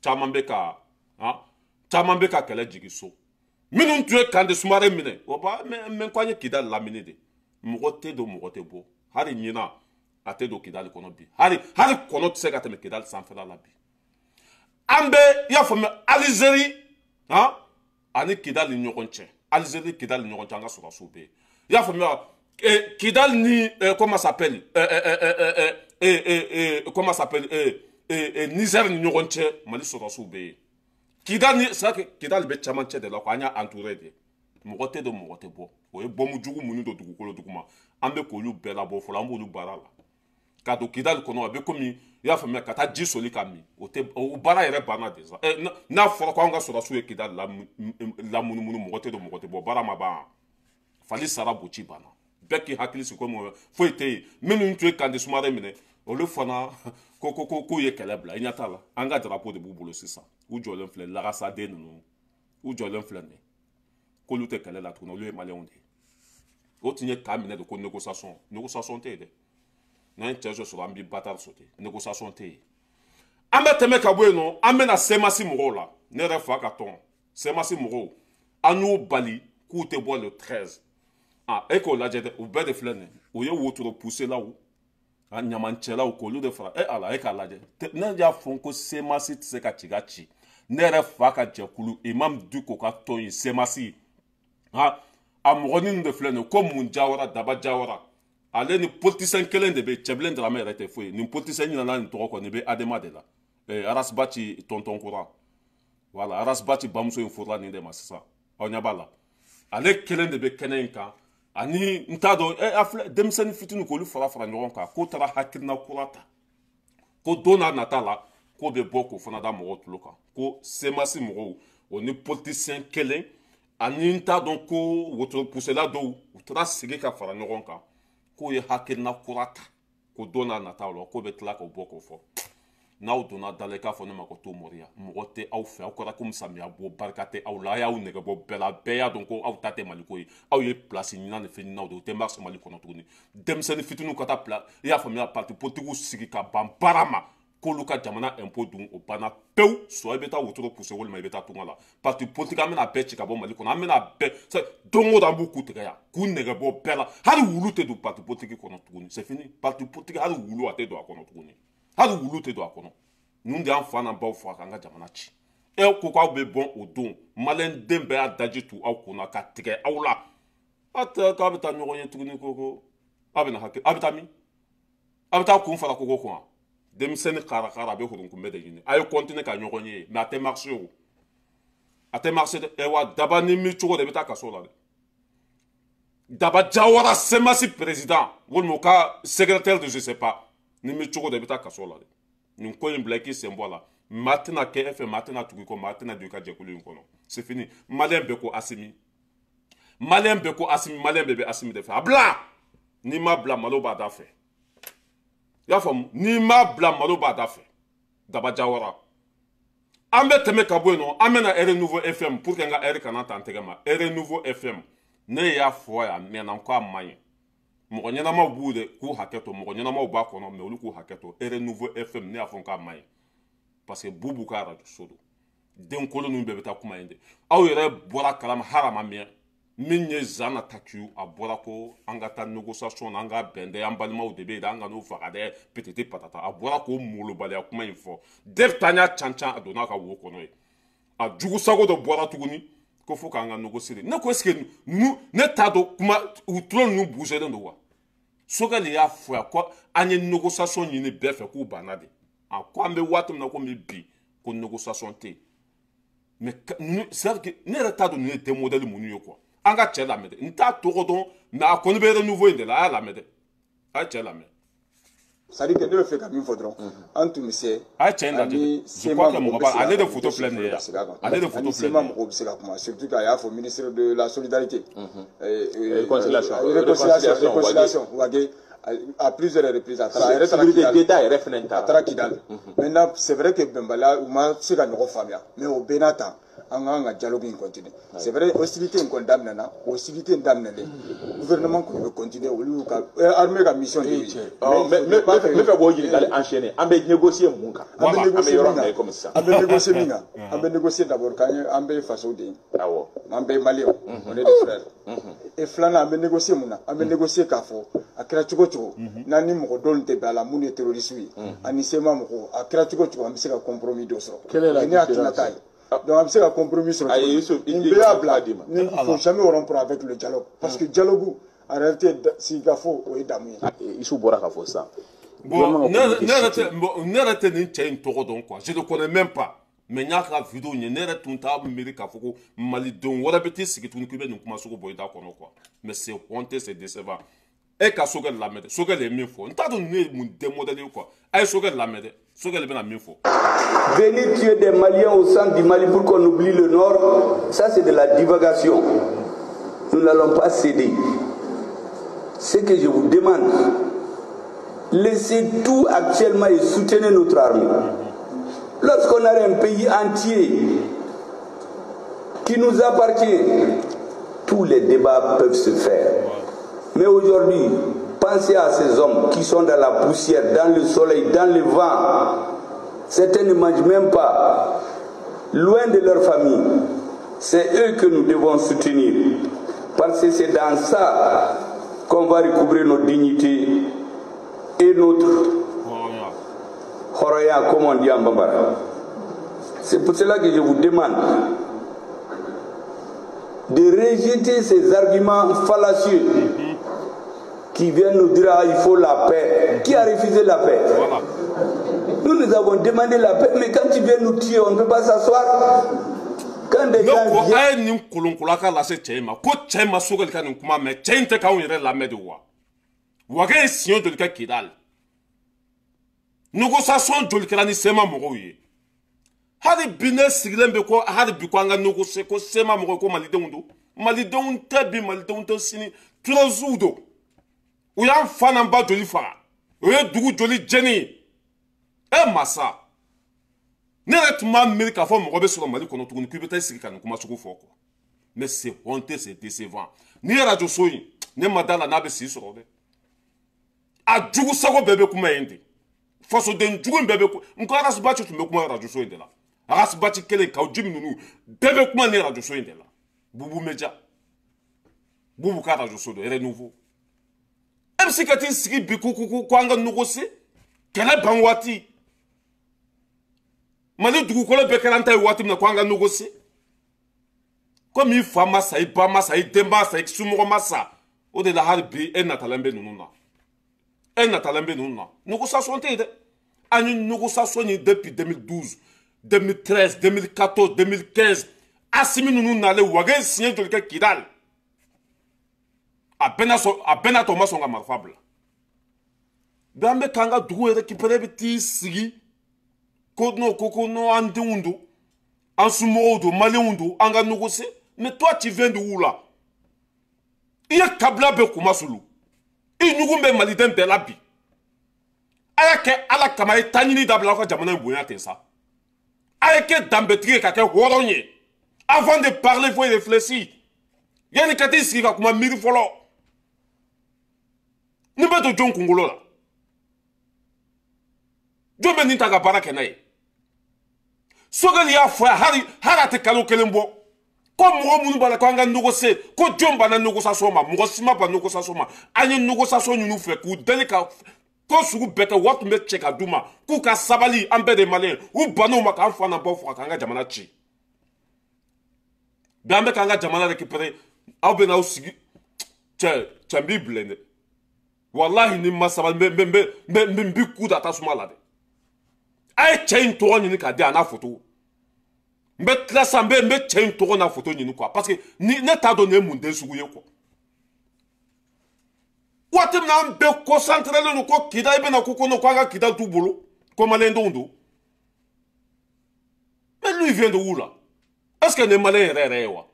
caman bɛ ka kɛlɛ jigin so minnu tun ye Kande Soumaré minɛ o b'a mɛ ko an ye Kidali lamini de mɔgɔ tɛ don mɔgɔ tɛ bɔ hali ɲina a tɛ don Kidali kɔnɔ bi hali kɔnɔ tɛ se ka tɛmɛ Kidali sanfɛla la bi an bɛ i y'a faamuya Algérie ani Kidali ni ɲɔgɔn cɛ Algérie Kidali ni ɲɔgɔn cɛ an ka sɔrɔsiw bɛ yen i y'a faamuya Kidali ni comment s'appelle Niger ni ɲɔgɔn cɛ Mali sɔrɔsiw bɛ yen Kidali c'est que Kidali bɛ camancɛ de la ko an y'a entouré de mɔgɔ tɛ don mɔgɔ tɛ bɔ o ye bɔmu jugu minnu don dugukolo duguma an bɛ k'olu bɛɛ labɔ fɔlɔ an b'olu baara la ka don Kidali kɔnɔ a bɛ komi i y'a faamuya ka taa ji soli ka min o baara yɛrɛ banna déjà n'a fɔra ko an ka sɔrɔsiw ye Kidali lamunumunu mɔgɔ tɛ don mɔgɔ tɛ bɔ baara ma ban fali sara boci banna bɛɛ k'i hakili sigi ko foyi tɛ yen minnu tun ye Kande Soumaré minɛ olu fana k'u ye kɛlɛ bila i ɲɛ t'a la an ka drapeau de b'u bolo sisan u jɔlen filɛ lagasaden ninnu u jɔlen filɛ nin ye k'olu tɛ kɛlɛ la tuguni olu ye maliyɛnw de ye o tun ye kan minɛ de ko négociation tɛ yen dɛ n'an ye cɛ sɔrɔ an bɛ batari sauter négociation tɛ yen an bɛ tɛmɛ ka bɔ yen nɔ an bɛ na semasi mɔgɔw la ne yɛrɛ fa ka tɔn semasi mɔgɔw an y'u bali k'u tɛ bɔ le 13 e k'o lajɛ dɛ u bɛɛ de filɛ nin ye o ye wotoro puselaw a ɲamancɛlaw k'olu de fara ala e k'a lajɛ ne y'a fɔ ko semasi tɛ se ka ci ka ci ne yɛrɛ fa ka jɛkulu Imam Diko ka tɔn ye semasi a mɔgɔnin de filɛ nin ye ko mun Jawara Daba Jawara ale ni politicien kelen de bɛ cɛbilen Dramɛ yɛrɛ tɛ foyi nin politicien ɲinana nin tɔgɔ kɔ nin bɛ Adema de la Aras Baci tonton kura voilà Aras Baci bamuso in furula nin de ma sisan aw ɲɛ b'a la ale kelen de bɛ kɛnɛ in kan ani n t'a dɔn a filɛ denmisɛnnin fitinin k'olu fara ɲɔgɔn kan k'o taara hakilina kura ta ko don n'a nata la k'o bɛ bɔ k'o fana da mɔgɔw tulo kan ko semasi mɔgɔw o ni politicien kelen ani n t'a dɔn ko wotoro pusela dɔw u taara sigi ka fara ɲɔgɔn kan k'o ye hakilina kura ta ko don n'a nataw la k'o bɛ tila k'o bɔ k'o fɔ n'aw donna da la i k'a fɔ ne ma ko to mɔriya mɔgɔ tɛ aw fɛ aw kɛra komi samiya bɔ barika tɛ aw la a y'aw nɛgɛ bɔ bɛɛ la bɛɛ y'a dɔn ko aw ta tɛ maliko ye aw ye place ɲinan ni fɛn ɲininaw de o tɛ marche mali kɔnɔ tuguni denmisɛnnin fitininw ka taa place i y'a faamuya parti politiques sigi ka ban baara ma k'olu ka jamana impôt dun o banna pewu soit i bɛ taa wotoro poussé walima i bɛ taa tunga la parti politique an bɛna bɛɛ ci ka bɔ mali kɔnɔ an bɛna bɛɛ don o don an b'u k'u tigɛ yan k'u nɛgɛ bɔ bɛɛ la hali wulu tɛ don parti politique kɔnɔ tuguni c'est fini parti politique hali wulu a tɛ don a kɔnɔ tuguni hali wulu tɛ don a kɔnɔ ninnu de y'an fa n'an baw faga k'an ka jamana ci e ko k'aw bɛ bɔn o don maliyɛn den bɛɛ y'a daji tu aw kunna ka tigɛ aw la a tɛ k'a bɛ taa ɲɔgɔn ye tuguni ko a bɛ na hakɛ a bɛ taa min a bɛ taa kun fara kogo kun wa denmisɛnnin kara a bɛ hurunkunbɛ de ɲini a ye kɔntine ka ɲɔgɔn ye mɛ a tɛ marché o a tɛ marché dɛ wa daba ni mi cogo de i bɛ taa kaso la dɛ daba jawara semasi président walima u ka secrétaire de je sais pas ni mi cogo de i bɛ taa kaso la dɛ nin ko in bila i k'i sen bɔ a la maa tɛna kɛ e fɛ maa tɛna tugu i kɔ maa tɛna don i ka jɛkulu in kɔnɔ c'est fini maliyɛn bɛɛ ko asimi maliyɛn bɛɛ ko asimi maliyɛn bɛɛ bɛ asimi de fɛ a bila n'i ma bila malo b'a da fɛ i y'a faamu n'i ma bila malo b'a da fɛ daba jawara an bɛ tɛmɛ ka bɔ yen nɔ an bɛna Air Nouveau FM pour que n ka heure kana ta n tɛgɛ ma Air Nouveau FM ne y'a fɔ yan mɛ n ko a man ɲi mɔgɔ ɲɛnamaw b'u de k'u hakɛ to mɔgɔ ɲɛnamaw b'a kɔnɔ mɛ olu k'u hakɛ to Air Nouveau FM ne y'a fɔ k'a man ɲi parce que bubu ka radio so don den kolon ninnu bɛɛ bɛ taa kuma in de aw yɛrɛ bɔra kalama harama mɛn min ye Zana Takiyu a bɔra ko an ka taa négociation na an ka bɛn dɛ an balimaw de bɛ yen an ka n'u faga dɛ petite patata a bɔra k'o molobaliya kuma in fɔ depuis tan y'a can a donna a ka wo kɔnɔ ye a jugu sago dɔ bɔra tuguni ko fo k'an ka négocier ne ko est-ce que ne t'a dɔn kuma u tulo ninnu bougélen don wa Sogɛli y'a fɔ yan ko an ye négociation ɲini bɛɛ fɛ k'u banna de a ko an bɛ waati min na komi bi ko négociation tɛ yen mais c'est à dire que ne yɛrɛ t'a dɔn ninnu ye den modèle minnu ye quoi an ka cɛ lamɛn dɛ n t'a tɔgɔ dɔn mais a kɔni bɛ Air Nouveau in de la a y'a lamɛn dɛ a ye cɛ lamɛn. c'est à dire que ne bɛ fɛ ka min fɔ dɔrɔn an tun bɛ se a ye cɛ in lajɛ je crois que mɔgɔ b'a ale de photo filɛ nin ye yan ale de photo filɛ nin ye sema mɔgɔw bɛ se ka kuma surtout k'a y'a fɔ ministre de la solidarité réconciliation à plusieurs reprises a taara Kidali maintenant c'est vrai que bɛnbaliya u ma se ka ɲɔgɔn faamuya mais o bɛɛ n'a ta an kan ka dialogue in continuer c'est vrai hostilité in kɔni daminɛna hostilité in daminɛlen gouvernement kɔni bɛ continuer olu ka armée ka mission de ye mais fɛ k'o ɲininkali enchaîner an bɛ négocier mun kan an bɛ négocier min kan an bɛ négocier d'abord an bɛ fasow de ye an bɛ maliyɛnw on est des frères et filanan an bɛ négocier mun na an bɛ négocier k'a fɔ a kɛra cogo cogo n'an ni mɔgɔ dɔw tɛ bɛn a la mun ye terroriste ye ani sema mɔgɔw a kɛra cogo cogo an bɛ se ka compromis dɔ sɔrɔ ne hakilina t'a ye donc on bɛ se ka compromis sɔrɔ nin bɛɛ y'a bila il faut jamais rompre avec le dialogue parce que dialogue en réalité sigi ka fɔ o ye damu ye Isu bɔra ka fɔ sisan bon ne yɛrɛ tɛ nin cɛ in tɔgɔ dɔn quoi je ne connais même pas mais n y'a ka vidéo ye ne yɛrɛ tun t'a miiri k'a fɔ ko malidenw wɛrɛ bɛ t'i sigi tuguni k'i bɛ nin kuma sugu bɔ i da kɔnɔ quoi mais c'est honteux c'est décevant e ka Sogɛli lamɛn dɛ Sogɛli ye min fɔ n t'a dɔn ninnu ye mun démodèle ye quoi a ye Sogɛli lamɛn dɛ Sogɛli bɛna min fɔ. Venir tuer des Maliens au centre du Mali pour qu'on oublie le Nord, ça c'est de la divagation. Nous n'allons pas céder. Ce que je vous demande, laissez tout actuellement et soutenez notre armée. Lorsqu'on a un pays entier qui nous appartient, tous les débats peuvent se faire. Mais aujourd'hui, pensez à ces hommes qui sont dans la poussière, dans le soleil, dans le vent. Certains ne mangent même pas, loin de leur famille. C'est eux que nous devons soutenir. Parce que c'est dans ça qu'on va recouvrer notre dignité et notre horoya, comme on dit en Bambara. C'est pour cela que je vous demande de rejeter ces arguments fallacieux qui viennent nous dire il faut la paix. Qui a refusé la paix? Nous avons demandé la paix, mais quand tu viens nous tuer, on ne peut pas s'asseoir. Quand des gens viennent... négociation joli kɛra ni sema mɔgɔw ye hali bi ne sigilen bɛ ko hali bi ko an ka négocier ko sema mɔgɔw ko malidenw don malidenw tɛ bi malidenw tɛ sini turɔziw don u y'an fa n'an ba joli faga o ye dugu joli jeni e masa ne yɛrɛ tun b'a miiri k'a fɔ mɔgɔ bɛ sɔrɔ Mali kɔnɔ tuguni k'i bɛ taa i sigi ka nin kuma sugu fɔ quoi mais c'est honteux, c'est décevant. Ni ye radio so in ne ma da la n'a bɛ si sɔrɔ dɛ a jugu sago bɛɛ bɛ kuma yen de fasoden jugu in bɛɛ bɛ n ko Arasibaci tun bɛ kuma radio so in de la Arasibaci kelen Kaw Jim ninnu bɛɛ bɛ kuma ni radio so in de la Bubu Media Bubu ka radio so dɔ Renouveau e bɛ se ka t'i sigi bi ko an ka négocier kɛlɛ ban waati Mali dugukolo bɛɛ kɛra an ta ye waati min na ko an ka négocier comme i fa ma sa i ba ma sa i den ma sa i somɔgɔ ma sa o de la hali bi e natalen bɛ ninnu na e natalen bɛ ninnu na négociation tɛ yen dɛ an ye négociation ɲini depuis 2012 2013 2014 2015 Assimi ninnu nalen Wage siɲɛ joli kɛ Kidal a bɛɛ n'a tɔ ma sɔn ka marifa bila bɛɛ an bɛ k'an ka dugu récupérer bɛ t'i sigi ko non an denw don an somɔgɔw don maliyɛnw don an ka négocier mais toi tu viens de où là i ye kabila bɛɛ kumasulu i ɲugun bɛ maliden bɛɛ la bi a y'a kɛ ala kama a ye taɲini dabila aw ka jamana in bonya ten sa a ye kɛ danbetigi ye ka kɛ hɔrɔn ye avant de parler faut y réfléchir yanni ka t'i sigi ka kuma miiri fɔlɔ ni bɛ don jɔn kunkolo la jɔn bɛ nin ta ka baara kɛ n'a ye Sogɛli y'a fɔ hali a tɛ kalo kelen bɔ ko mɔgɔ minnu b'a la ko an ka négocier ko jɔn banna négociation ma mɔgɔ si ma ban négociation ma an ye négociation ɲini u fɛ k'u deli ka ko sugu bɛɛ kɛ wari tun bɛ cɛ ka d'u ma k'u ka sabali an bɛɛ de maliyɛn u bann'u ma k'an fa n'an baw faga k'an ka jamana ci bi an bɛ k'an ka jamana récupérer aw bɛ n'aw sigi cɛ n b'i bilen dɛ walahi ni ma sabali n b'i ku da tasuma la dɛ a ye cɛ in tɔgɔ ɲini k'a di a n'a photo n bɛ tila sa n bɛ cɛ in tɔgɔ n'a photo ɲini quoi parce que ne t'a dɔn nin ye mun den sugu ye quoi waati min na an bɛɛ concentré len don ko Kida i bɛna ko an ka Kida t'u bolo ko maliyɛndenw don mais lui vient de où là est ce que nin ye maliyɛn yɛrɛ ye wa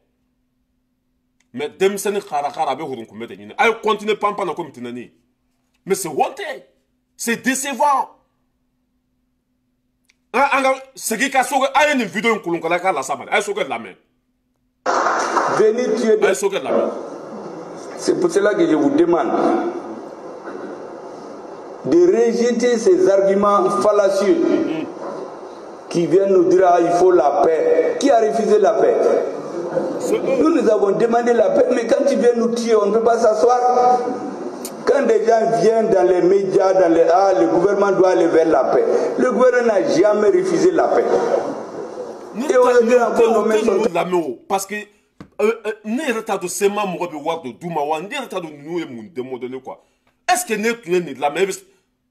mais denmisɛnnin karakara a bɛ hurunkunbɛ de ɲini a ye continuer panpan na komi tɛnɛni mais c'est honteux c'est décevant an ka segin ka Sogɛ a ye nin vidéo in kolonkala k'a lasa ma a ye Sogɛ lamɛn a ye Sogɛ lamɛn. C'est pour cela que je vous demande de rejeter ces arguments fallacieux qui viennent nous dire il faut la paix. Qui a refusé la paix? Nous avons demandé la paix, mais quand ils viennent nous tuer, on ne peut pas s'asseoir. Quand des gens viennent dans les médias, le gouvernement doit aller vers la paix. Le gouvernement n'a jamais refusé la paix. Et on a encore nommé son... Parce que ne yɛrɛ t'a dɔn sema mɔgɔ bɛ wari dɔ d'u ma wa ne yɛrɛ t'a dɔn ninnu ye mun démodelé quoi est ce que ne tun ye nin lamɛn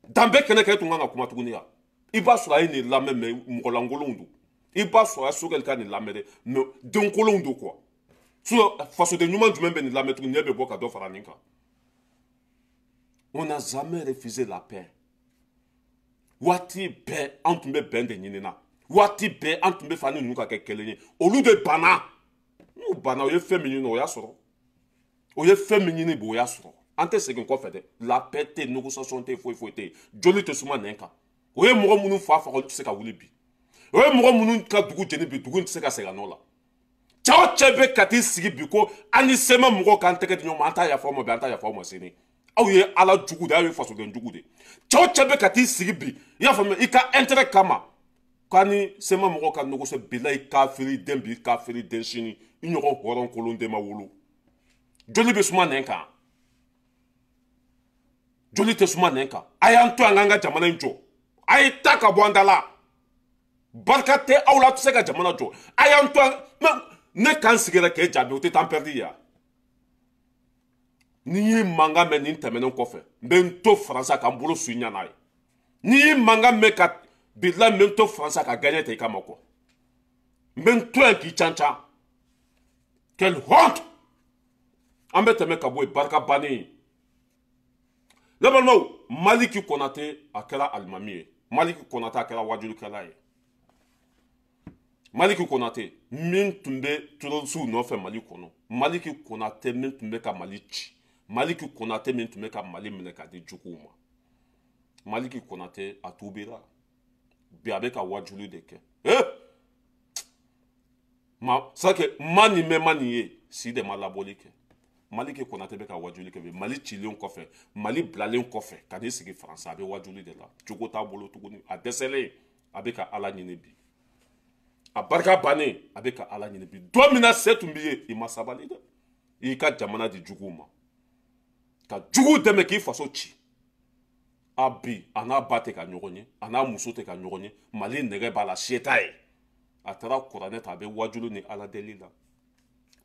dan bɛɛ kɛnɛ kan e tun kan ka kuma tuguni wa i b'a sɔrɔ a ye nin lamɛn mais mɔgɔ lankolonw don i b'a sɔrɔ a ye Sogɛli ka nin lamɛn dɛ mais denkolonw don quoi sinon fasoden ɲuman jumɛn bɛ nin lamɛn tuguni ne bɛ bɔ ka dɔ fara nin kan on n'a jamais refusé la paix waati bɛɛ an tun bɛ bɛn de ɲini na waati bɛɛ an tun bɛ fɛ an ni ninnu ka kɛ kelen ye olu de banna. N'u banna o ye fɛn min ɲini o y'a sɔrɔ o ye fɛn min ɲini bi o y'a sɔrɔ an tɛ segin kɔfɛ dɛ la paix tɛ yen négociation tɛ yen foyi foyi tɛ yen joli tɛ suma nɛn kan o ye mɔgɔ minnu fa faga olu tɛ se ka wuli bi o ye mɔgɔ minnu ka dugu jeni bi dugu in tɛ se ka segin a nɔ la cɛ o cɛ bɛ ka t'i sigi bi ko an ni sema mɔgɔw k'an tɛgɛ di ɲɔgɔn ma an t'a yafa aw ma bi an t'a yafa aw ma sini aw ye ala jugu de aw ye fasoden jugu de cɛ o cɛ bɛ ka t'i sigi bi i y'a faamuya i ka intérêt kama k'a ni sema mɔgɔw ka négocier bilahi kafiri den bi kafiri den sini i ɲɔgɔn hɔrɔn kolon den ma wolo joli bɛ suma nɛn kan joli tɛ suma nɛn kan a y'an to an k'an ka jamana in jɔ a ye ta ka bɔ an da la barika tɛ aw la a tɛ se ka jamana jɔ a y'an to an ne kan sigira k'e jaabi o tɛ temps perdu ya ni y'i mankan mɛn nin tɛmɛnen kɔfɛ n bɛ n to faransa ka n bolo su ɲɛ n'a ye ni y'i mankan mɛn ka bilahi n bɛ n to faransa ka gagner ta i kama quoi n bɛ n to yan k'i cancan. Quelle honte! An bɛ tɛmɛ ka bɔ yen barika bannen ne balimaw Maliki Konate a kɛra alimami ye Maliki Konate a kɛra wajulikɛla ye Maliki Konate min tun bɛ terrorisiw nɔfɛ Mali kɔnɔ Maliki Konate min tun bɛ ka Mali ci Maliki Konate min tun bɛ ka Mali minɛ ka di juguw ma Maliki Konate a tuubira bi a bɛ ka wajuli de kɛ C'est que mani me mani si de malabolike Mali ke konate be ka wajuli ke Mali chilion kofe Mali blalen kofe kani sigi France abe wajuli de la jogo ta bolo tuguni a desele abe ka ala nyine bi a barka bane abe ka ala nyine bi domina setumbiye I masabali de I ka jamana di juguma ka jugu deme ki faso chi abi ana bate ka nyogonye ana musote ka nyogonye Mali nege bala shetaye atara Qur'an ta be wajulu ni ala delila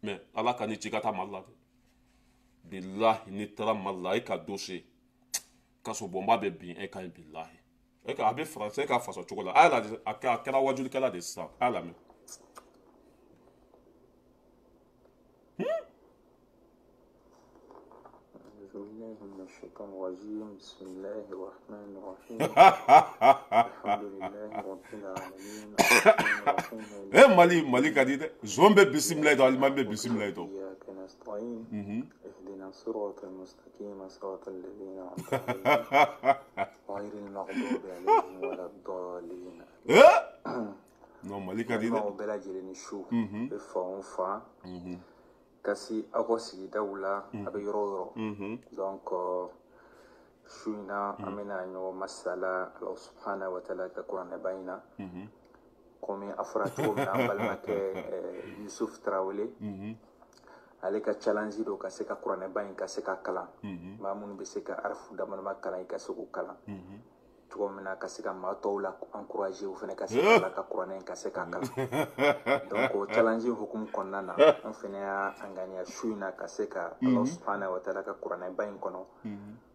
mais ala kani chigata malla billahi ni tara malla ka dossier kaso bomba be bin e kan billahi e ka abe français ka faso chokola ala aka kala wajulu kala de sa ala me الشيطان الرجيم بسم الله الرحمن الرحيم الحمد لله رب العالمين الرحمن الرحيم مالي كديده زومبي بسم الله دو المامبي بسم الله دو إياك نستعين اهدنا الصراط المستقيم صراط الذين أنعمت عليهم غير المغضوب عليهم ولا الضالين non mali kadida o bela jeli shu be fa kasi ako sigidaw la a bɛ yɔrɔ o yɔrɔ donc su in na an bɛna ɲɔgɔn masala Ala subhanahu wa taala ka kuranɛba in na komi a fɔra cogo min na an balimakɛ Yusuf Tarawele ale ka challenge do ka se ka kuranɛba in ka se ka kalan maa minnu bɛ se ka arafu damadama kalan i ka se k'o kalan cogo min na ka se ka maa tɔw la encourager u fana ka se ka ka kuranɛ ka se ka kalan donc o challenge hukumu kɔnɔna na an fana y'a ŋaniya su in na ka se ka Ala subhanahu wa taala ka kuranɛba in kɔnɔ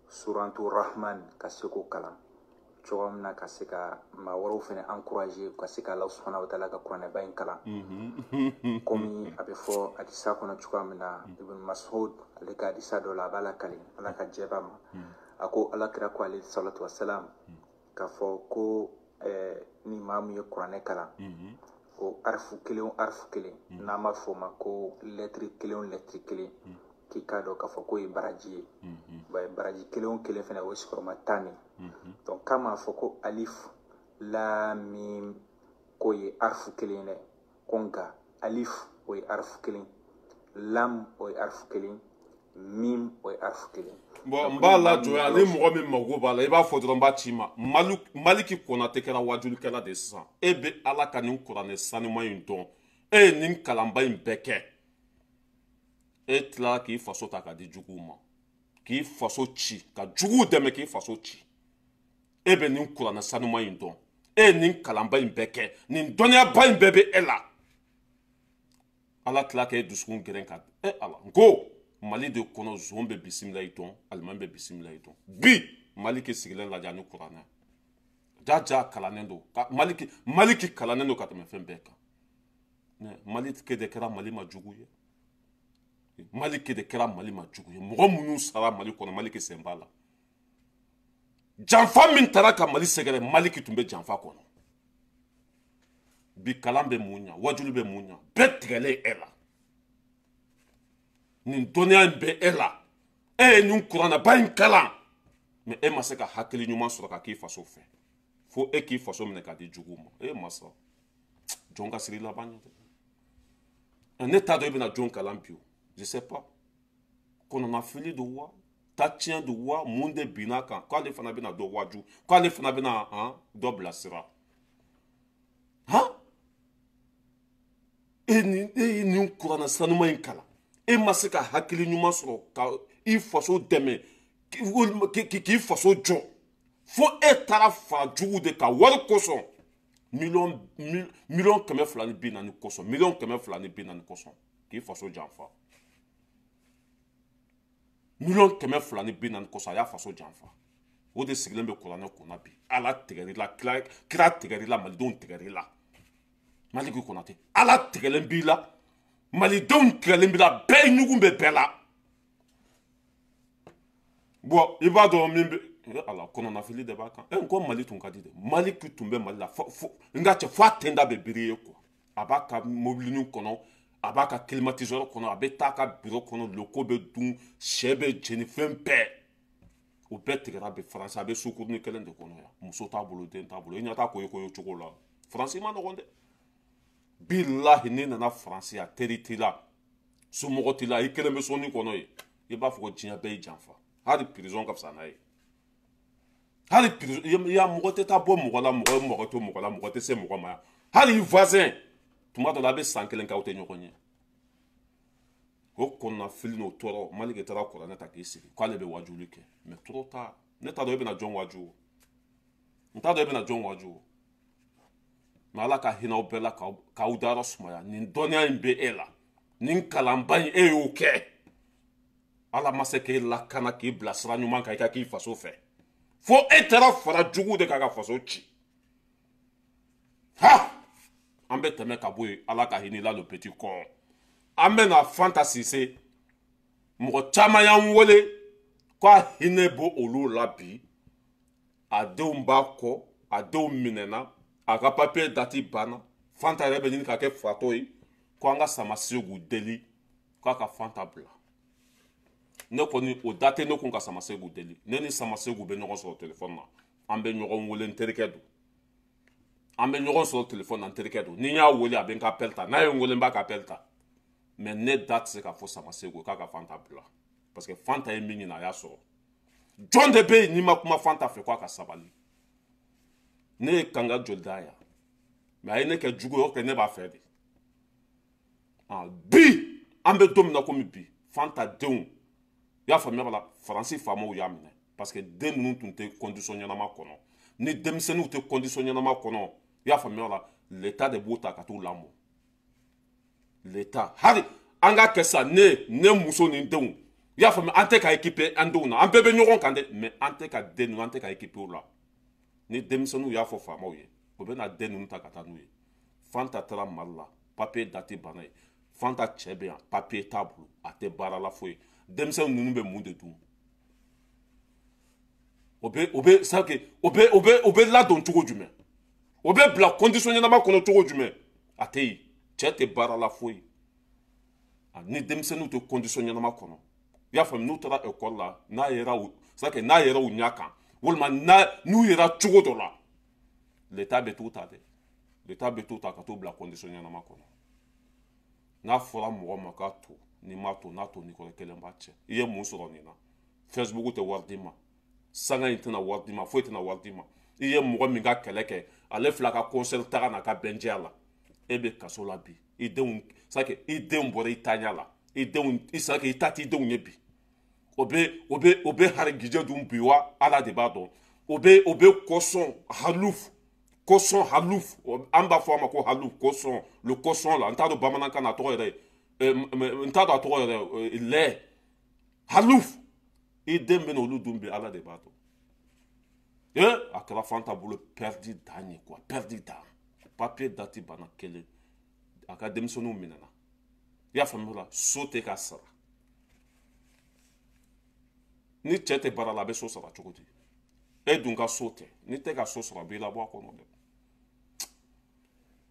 surantu Rahman ka se k'o kalan cogo min na ka se ka maa wɛrɛw fana encourager ka se ka Ala subhanahu wa taala ka kuranɛba in kalan komi a bɛ fɔ hadisa kɔnɔ cogoya min na Ibn Mas'ud ale ka hadisa dɔ la a b'a lakali Ala ka jɛba ma a ko alakira ko alayhi salatu wassalam k'a fɔ ko ni maa min ye kuranɛ kalan ko arafu kelen o arafu kelen n'an b'a fɔ o ma ko lɛtiri kelen o lɛtiri kelen k'i k'a dɔn k'a fɔ k'o ye baraji ye baraji kelen o kelen fana o ye sigiyɔrɔma 10 de donc k'a m'a fɔ ko alif lamim k'o ye arafu kelen dɛ ko nka alif o ye arafu kelen lam o ye arafu kelen mim o ye arafu kelen bon mba la joya ni mɔgɔ min mago b'a la I b'a fɔ dɔrɔn b'a ci ma Maliki Konate kɛra wajulikɛla de sisan e bɛ Ala ka nin kuranɛ sanuman in dɔn e ye nin kalanba in bɛɛ kɛ e tilala k'i faso ta ka di juguw ma k'i faso ci ka juguw dɛmɛ k'i faso ci e bɛ nin kuranɛ sanuman in dɔn e ye nin kalanba in bɛɛ kɛ nin dɔnniyaba in bɛɛ bɛ e la Ala tilala k'e dusukun geren ka Ala n ko Mali de kɔnɔ zon bɛ bisimila I dɔn alimami bɛ bisimila I dɔn bi Maliki sigilen lajɛ ni kuranɛ jaja kalannen don Maliki kalannen don ka tɛmɛ fɛn bɛɛ kan Maliki de kɛra Mali ma jugu ye Maliki de kɛra Mali ma jugu ye mɔgɔ minnu sara Mali kɔnɔ Maliki sen b'a la janfa min taara ka Mali sɛgɛrɛ Maliki tun bɛ janfa kɔnɔ bi kalan bɛ mun ɲa wajuli bɛ mun ɲa bɛɛ tigɛlen e la nin dɔnniya in bɛ e la e ye nin kuranɛba in kalan mais e ma se ka hakili ɲuman sɔrɔ ka k'i faso fɛ fo e k'i faso minɛ ka di juguw ma e masa jɔn ka siri laban ye dɛ ne t'a dɔn I bɛna jɔn kalan bi o je sais pas kɔnɔnafili don wa tatiɲɛ don wa mun de binna kan k'ale fana bɛna dɔ waju k'ale fana bɛna dɔ bilasira e ye nin kuranɛ sanuman in kalan e ma se ka hakili ɲuman sɔrɔ ka I faso dɛmɛ k'i faso jɔ fo e taara fara jugu de ka wari kosɔn miliyɔn 240 kosɔn miliyɔn 240 kosɔn k'i faso janfa miliyɔn 240 kosɔn a y'a faso janfa o de sigilen bɛ kuranɛ kunna bi Ala tigɛr'i la kira tigɛr'i la malidenw tigɛr'i la Maliki Konate Ala tigɛlen b'i la malidenw tigɛlen b'i la bɛɛ ɲugun bɛ bɛɛ la bon I b'a dɔn min bɛ ala kɔnɔnafili de b'a kan n ko Mali tun ka di dɛ Maliki tun bɛ Mali la n ka cɛ fo a tenda bɛ biri ye quoi a b'a ka mobilinin kɔnɔ a b'a ka climatiseur kɔnɔ a bɛ taa a ka bureau kɔnɔ loko bɛ dun sɛ bɛ jeni fɛn bɛɛ o bɛɛ tigɛra bɛ faransi a bɛ sukurunin kelen de kɔnɔ yan muso t'a bolo den t'a bolo I ɲɛ t'a koyo cogo la faransi ma nɔgɔn dɛ bilahi ni nana faransi a teri t'i la somɔgɔ t'i la i kelen bɛ sɔnni kɔnɔ ye i b'a fɔ ko diɲɛ bɛɛ y'i janfa hali prison ka fisa n'a ye hali prison ya mɔgɔ tɛ taa bɔ mɔgɔ la mɔgɔ ye mɔgɔ to mɔgɔ la mɔgɔ tɛ se mɔgɔ ma hali i voisin tuma dɔ la a bɛ san kelen kɛ aw tɛ ɲɔgɔn ye o kɔnɔna fili n'o tɔɔrɔ Maliki taara kuranɛ ta k'i sigi k'ale bɛ wajuli kɛ mais trop tard ne t'a dɔn e bɛna jɔn waju o n t'a dɔn e bɛna jɔn waju o mais Ala ka hinɛ aw bɛɛ la k'aw dayɔrɔ sumaya nin dɔnniya in bɛ e la nin kalanba in e y'o kɛ Ala ma se k'e lakana k'i bila sira ɲuman kan i ka k'i faso fɛ fo e taara fara jugu de k'a ka faso ci ha an bɛ tɛmɛ ka bɔ yen Ala ka hinɛ la le petit corps an bɛ na Fanta Sise mɔgɔ caman y'an wele k'a hinɛ bɔ olu la bi a denw b'a kɔ a denw minɛna a ka papier dati banna Fanta yɛrɛ bɛ ɲini ka kɛ fatɔ ye ko an ka Samasegu deli k'a ka Fanta bila ne kɔni o date ne kun ka Samasegu deli ne ni Samasegu bɛ ɲɔgɔn sɔrɔ téléphone na an bɛ ɲɔgɔn wele n terikɛ don an bɛ ɲɔgɔn sɔrɔ téléphone na n terikɛ don ni n y'a wele a bɛ n ka appel ta n'a ye n wele n b'a ka appel ta mais ne da tɛ se ka fɔ Samasegu k'a ka Fanta bila parce que Fanta ye min ɲini a y'a sɔrɔ jɔn de bɛ yen n'i ma kuma Fanta fɛ k'a ka sabali ne ye kanga joli d'a ya mais a ye ne kɛ jugu ye o kɛ ne b'a fɛ de bi an bɛ don min na komi bi Fanta denw i y'a faamuya b'a la faransi faamaw y'a minɛ parce que den ninnu tun tɛ condition ɲɛnama kɔnɔ ni denmisɛnninw tɛ condition ɲɛnama kɔnɔ i y'a faamuya la l'état de b'u ta ka t'u lamɔ l'état hali an ka kɛ sa ne muso ni denw i y'a faamuya an tɛ ka équiper an denw na an bɛɛ bɛ ɲɔgɔn kan dɛ mais an tɛ ka den ninnu an tɛ ka équiper u la ni denmisɛnninw y'a fɔ faamaw ye o bɛ na den ninnu ta ka taa n'u ye Fanta taara Mali la papier dati banna ye Fanta cɛ bɛ yan papier t'a bolo a tɛ baara la foyi denmisɛnw ninnu bɛ mun de dun o bɛ ladon cogo jumɛn o bɛ bila condition ɲɛnama kɔnɔ cogo jumɛn a tɛ yen cɛ tɛ baara la foyi ni denmisɛnninw tɛ condition ɲɛnama kɔnɔ i y'a faamu n'u taara école la n'a yɛrɛ u ɲɛ kan walima n'u yɛrɛ cogo dɔ la l'état bɛ t'u ta dɛ l'état bɛ t'u ta ka t'u bila condition ɲɛnama kɔnɔ n'a fɔra mɔgɔ ma k'a to n'i m'a to n'a to n'i kɔrɔ kelen b'a cɛ i ye mun sɔrɔ nin na Facebook tɛ wari d'i ma sanga in tɛna wari d'i ma foyi tɛna wari d'i ma i ye mɔgɔ min ka kɛlɛ kɛ ale fila ka concert taga n'a ka bɛnjɛya la e bɛ kaso la bi i denw bɔra i taaɲa la i ta t'i denw ye bi o bɛ harigijɛ dun bi wa Ala de b'a dɔn o bɛ kɔsɔn haluf an b'a fɔ a ma ko haluf kɔsɔn le kɔsɔn la n t'a dɔn bamanankan na a tɔgɔ yɛrɛ n t'a dɔn a tɔgɔ yɛrɛ lɛ haluf i den bɛ n'olu dun bi Ala de b'a dɔn a kɛra Fanta bolo perdi dan ye quoi perdi dan papier dati banna kelen a ka denmisɛnninw minɛna i y'a faamu la so tɛ ka sara ni cɛ tɛ baara la a bɛ so sara cogo di e dun ka so tɛ ni tɛ ka so sara a b'i labɔ a kɔnɔ dɛ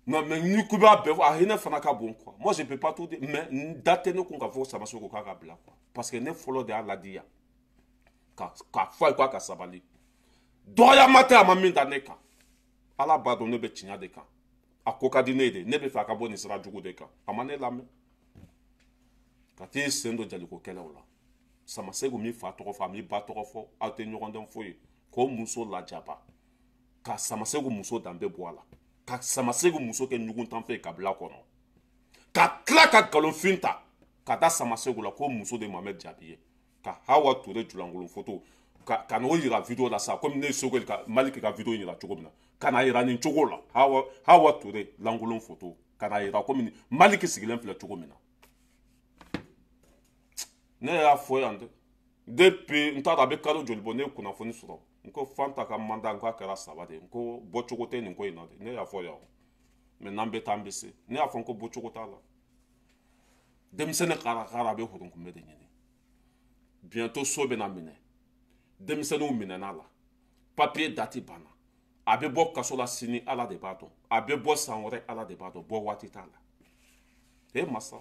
non mais ni ku b'a bɛɛ fɔ a hinɛ fana ka bon quoi moi je peux pas tout dire mais n da tɛ ne kun ka fɔ Samaseko k'a ka bila quoi parce que ne fɔlɔ de y'a ladi yan k'a fɔ a ye k'a ka sabali dɔgɔyama tɛ a ma min da ne kan Ala b'a dɔn ne bɛ tiɲɛ de kan a ko ka di ne ye de ne bɛ fɛ a ka bɔ nin sira jugu de kan a ma ne lamɛn ka t'i sen don jaliko kɛlɛw la Samaseko m'i fa tɔgɔ fɔ a m'i ba tɔgɔ fɔ aw tɛ ɲɔgɔn dɔn foyi k'o muso lajaba ka Samaseko muso danbe bɔ a la ka Samaseko muso kɛ ɲuguntan fɛ kabila kɔnɔ ka tila ka nkalonfin ta ka da Samaseko la k'o muso de Mohamed Jabi ye ka Hawa Ture Julankolon photo ka n'o yira video la sa comme ne ye Sogɛli ka Maliki ka video yira cogo min na ka n'a yira nin cogo la Hawa Ture Lankolon photo ka n'a yira comme Maliki sigilen filɛ cogo min na ne y'a fɔ yan dɛ depuis n t'a dɔn a bɛ kalo joli bɔ ne ye kunnafoni sɔrɔ n ko Fanta ka mandat n k'a kɛra 3 de ye n ko bɔcogo tɛ nin ko in na de ne y'a fɔ yan mais n'an bɛ taa an bɛ se ne y'a fɔ n ko bɔcogo t'a la denmisɛnnin karakara a bɛ hɔrɔnkunbɛ de ɲini bientôt so bɛ na minɛ denmisɛnninw minɛn'a la papier dati banna a bɛ bɔ kaso la sini Ala de b'a dɔn a bɛ bɔ san wɛrɛ Ala de b'a dɔn bɔ waati t'a la masa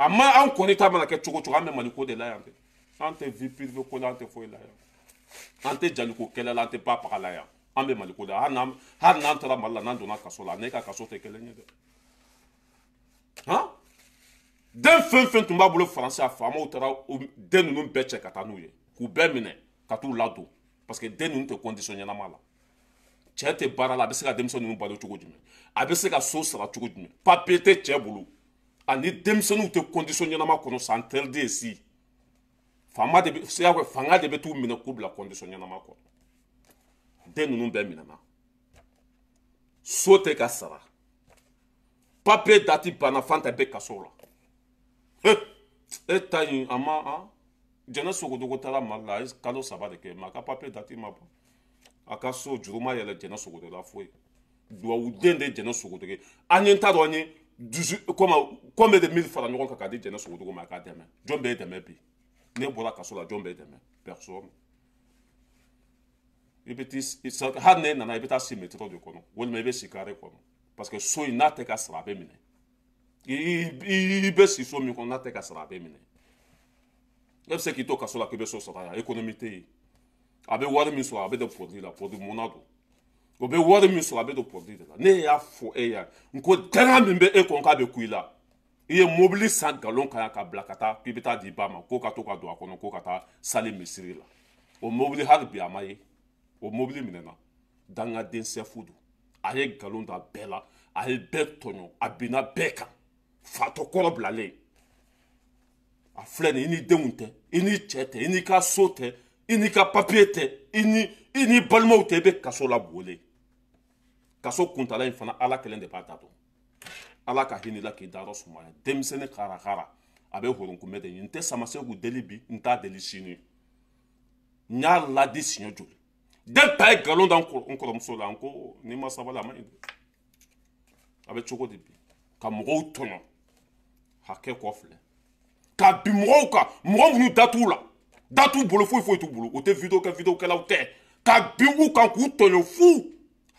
a ma an kɔni ta mana kɛ cogo cogo an bɛ Maliko de la yan dɛ an tɛ vie privée ko la an tɛ foyi la yan an tɛ jaliko kɛlɛ la an tɛ ba paga la yan an bɛ Mali ko de hali n'an taara Mali la n'an donna kaso la ne ka kaso tɛ kelen ye dɛ han den fɛn fɛn tun b'a bolo faransi a faamaw taara den ninnu bɛɛ cɛ ka taa n'u ye k'u bɛɛ minɛ ka t'u ladon parce que den ninnu tɛ condition ɲɛnama la cɛ tɛ baara la a bɛ se ka denmisɛnnin ninnu balo cogo jumɛn a bɛ se ka so sara cogo jumɛn papier tɛ cɛ bolo ani denmisɛnninw tɛ condition ɲɛnama kɔnɔ c'est interdit ici fanga de bɛ t'u minɛ k'u bila condition ɲɛnama kɔnɔ den ninnu bɛɛ minɛna so tɛ ka sara papier dati banna fan tɛ bɛ kaso la e ta in a ma jɛnɛ sogodogo taara Mali la a ye kalo 3 de kɛ mais a ka papier dati ma ban a ka so juru ma yɛlɛ jɛnɛ sogodo la foyi duwawu den de jɛnɛ sogodo ye an ye t'a dɔn an ye combien de mille fara ɲɔgɔn kan k'a di jɛnɛ sogodogo ma a k'a dɛmɛ jɔn bɛ dɛmɛ bi ne bɔra kaso la jɔn bɛ dɛmɛ personne i bɛ t'i hali n'e nana i bɛ taa si métro de kɔnɔ walima i bɛ si carré kɔnɔ parce que so in n'a tɛ ka sara a bɛ minɛ i bɛ si so min kɔnɔ n'a tɛ ka sara a bɛ minɛ e bɛ se k'i to kaso la k'i bɛ so sara yan économie tɛ yen a bɛ wari min sɔrɔ a bɛ don produit la produit munna don o bɛ wari min sɔrɔ a bɛ don produit de la ne y'a fɔ e yan n ko danga min bɛ e kɔn k'a bɛ ku i la i ye mobili san galon kan yan ka bila ka taa k'i bɛ taa di ba ma ko ka to ka don a kɔnɔ ko ka taa sali misiri la o mobili hali bi a ma ye o mobili minɛna dangaden sɛfu don a ye galon da bɛɛ la a ye bɛɛ tɔɲɔ a binna bɛɛ kan fatɔkɔrɔ bilalen a filɛ nin i ni denw tɛ i ni cɛ tɛ i n'i ka so tɛ i n'i ka papier tɛ i ni balimaw tɛ i bɛ kaso la boli kaso kuntala in fana ala kelen de b'a da dɔn ala ka hinɛ la k'i da yɔrɔ sumaya denmisɛnnin harakara a bɛ horonkunbɛ de ɲini n tɛ Samasɛku deli bi n t'a deli sini n y'a ladi siɲɛ joli den ta ye galon da n kɔrɔmuso la n ko n'i ma sabali a ma ɲi a bɛ cogo di bi ka mɔgɔw tɔɲɔ hakɛ kɔ filɛ ka bin mɔgɔw kan mɔgɔ minnu da t'u la da t'u bolo foyi foyi t'u bolo o tɛ video kɛ videokɛlaw tɛ ka bin u kan k'u tɔɲɔ fu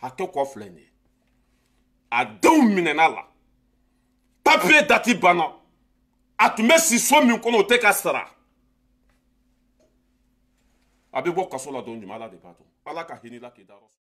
hakɛ kɔ filɛ nin ye a denw minɛna la papier dati banna a tun bɛ si so min kɔnɔ o tɛ ka sara a bɛ bɔ kaso la don jumɛn ala de b'a dɔn ala ka hinɛ la k'i da yɔrɔ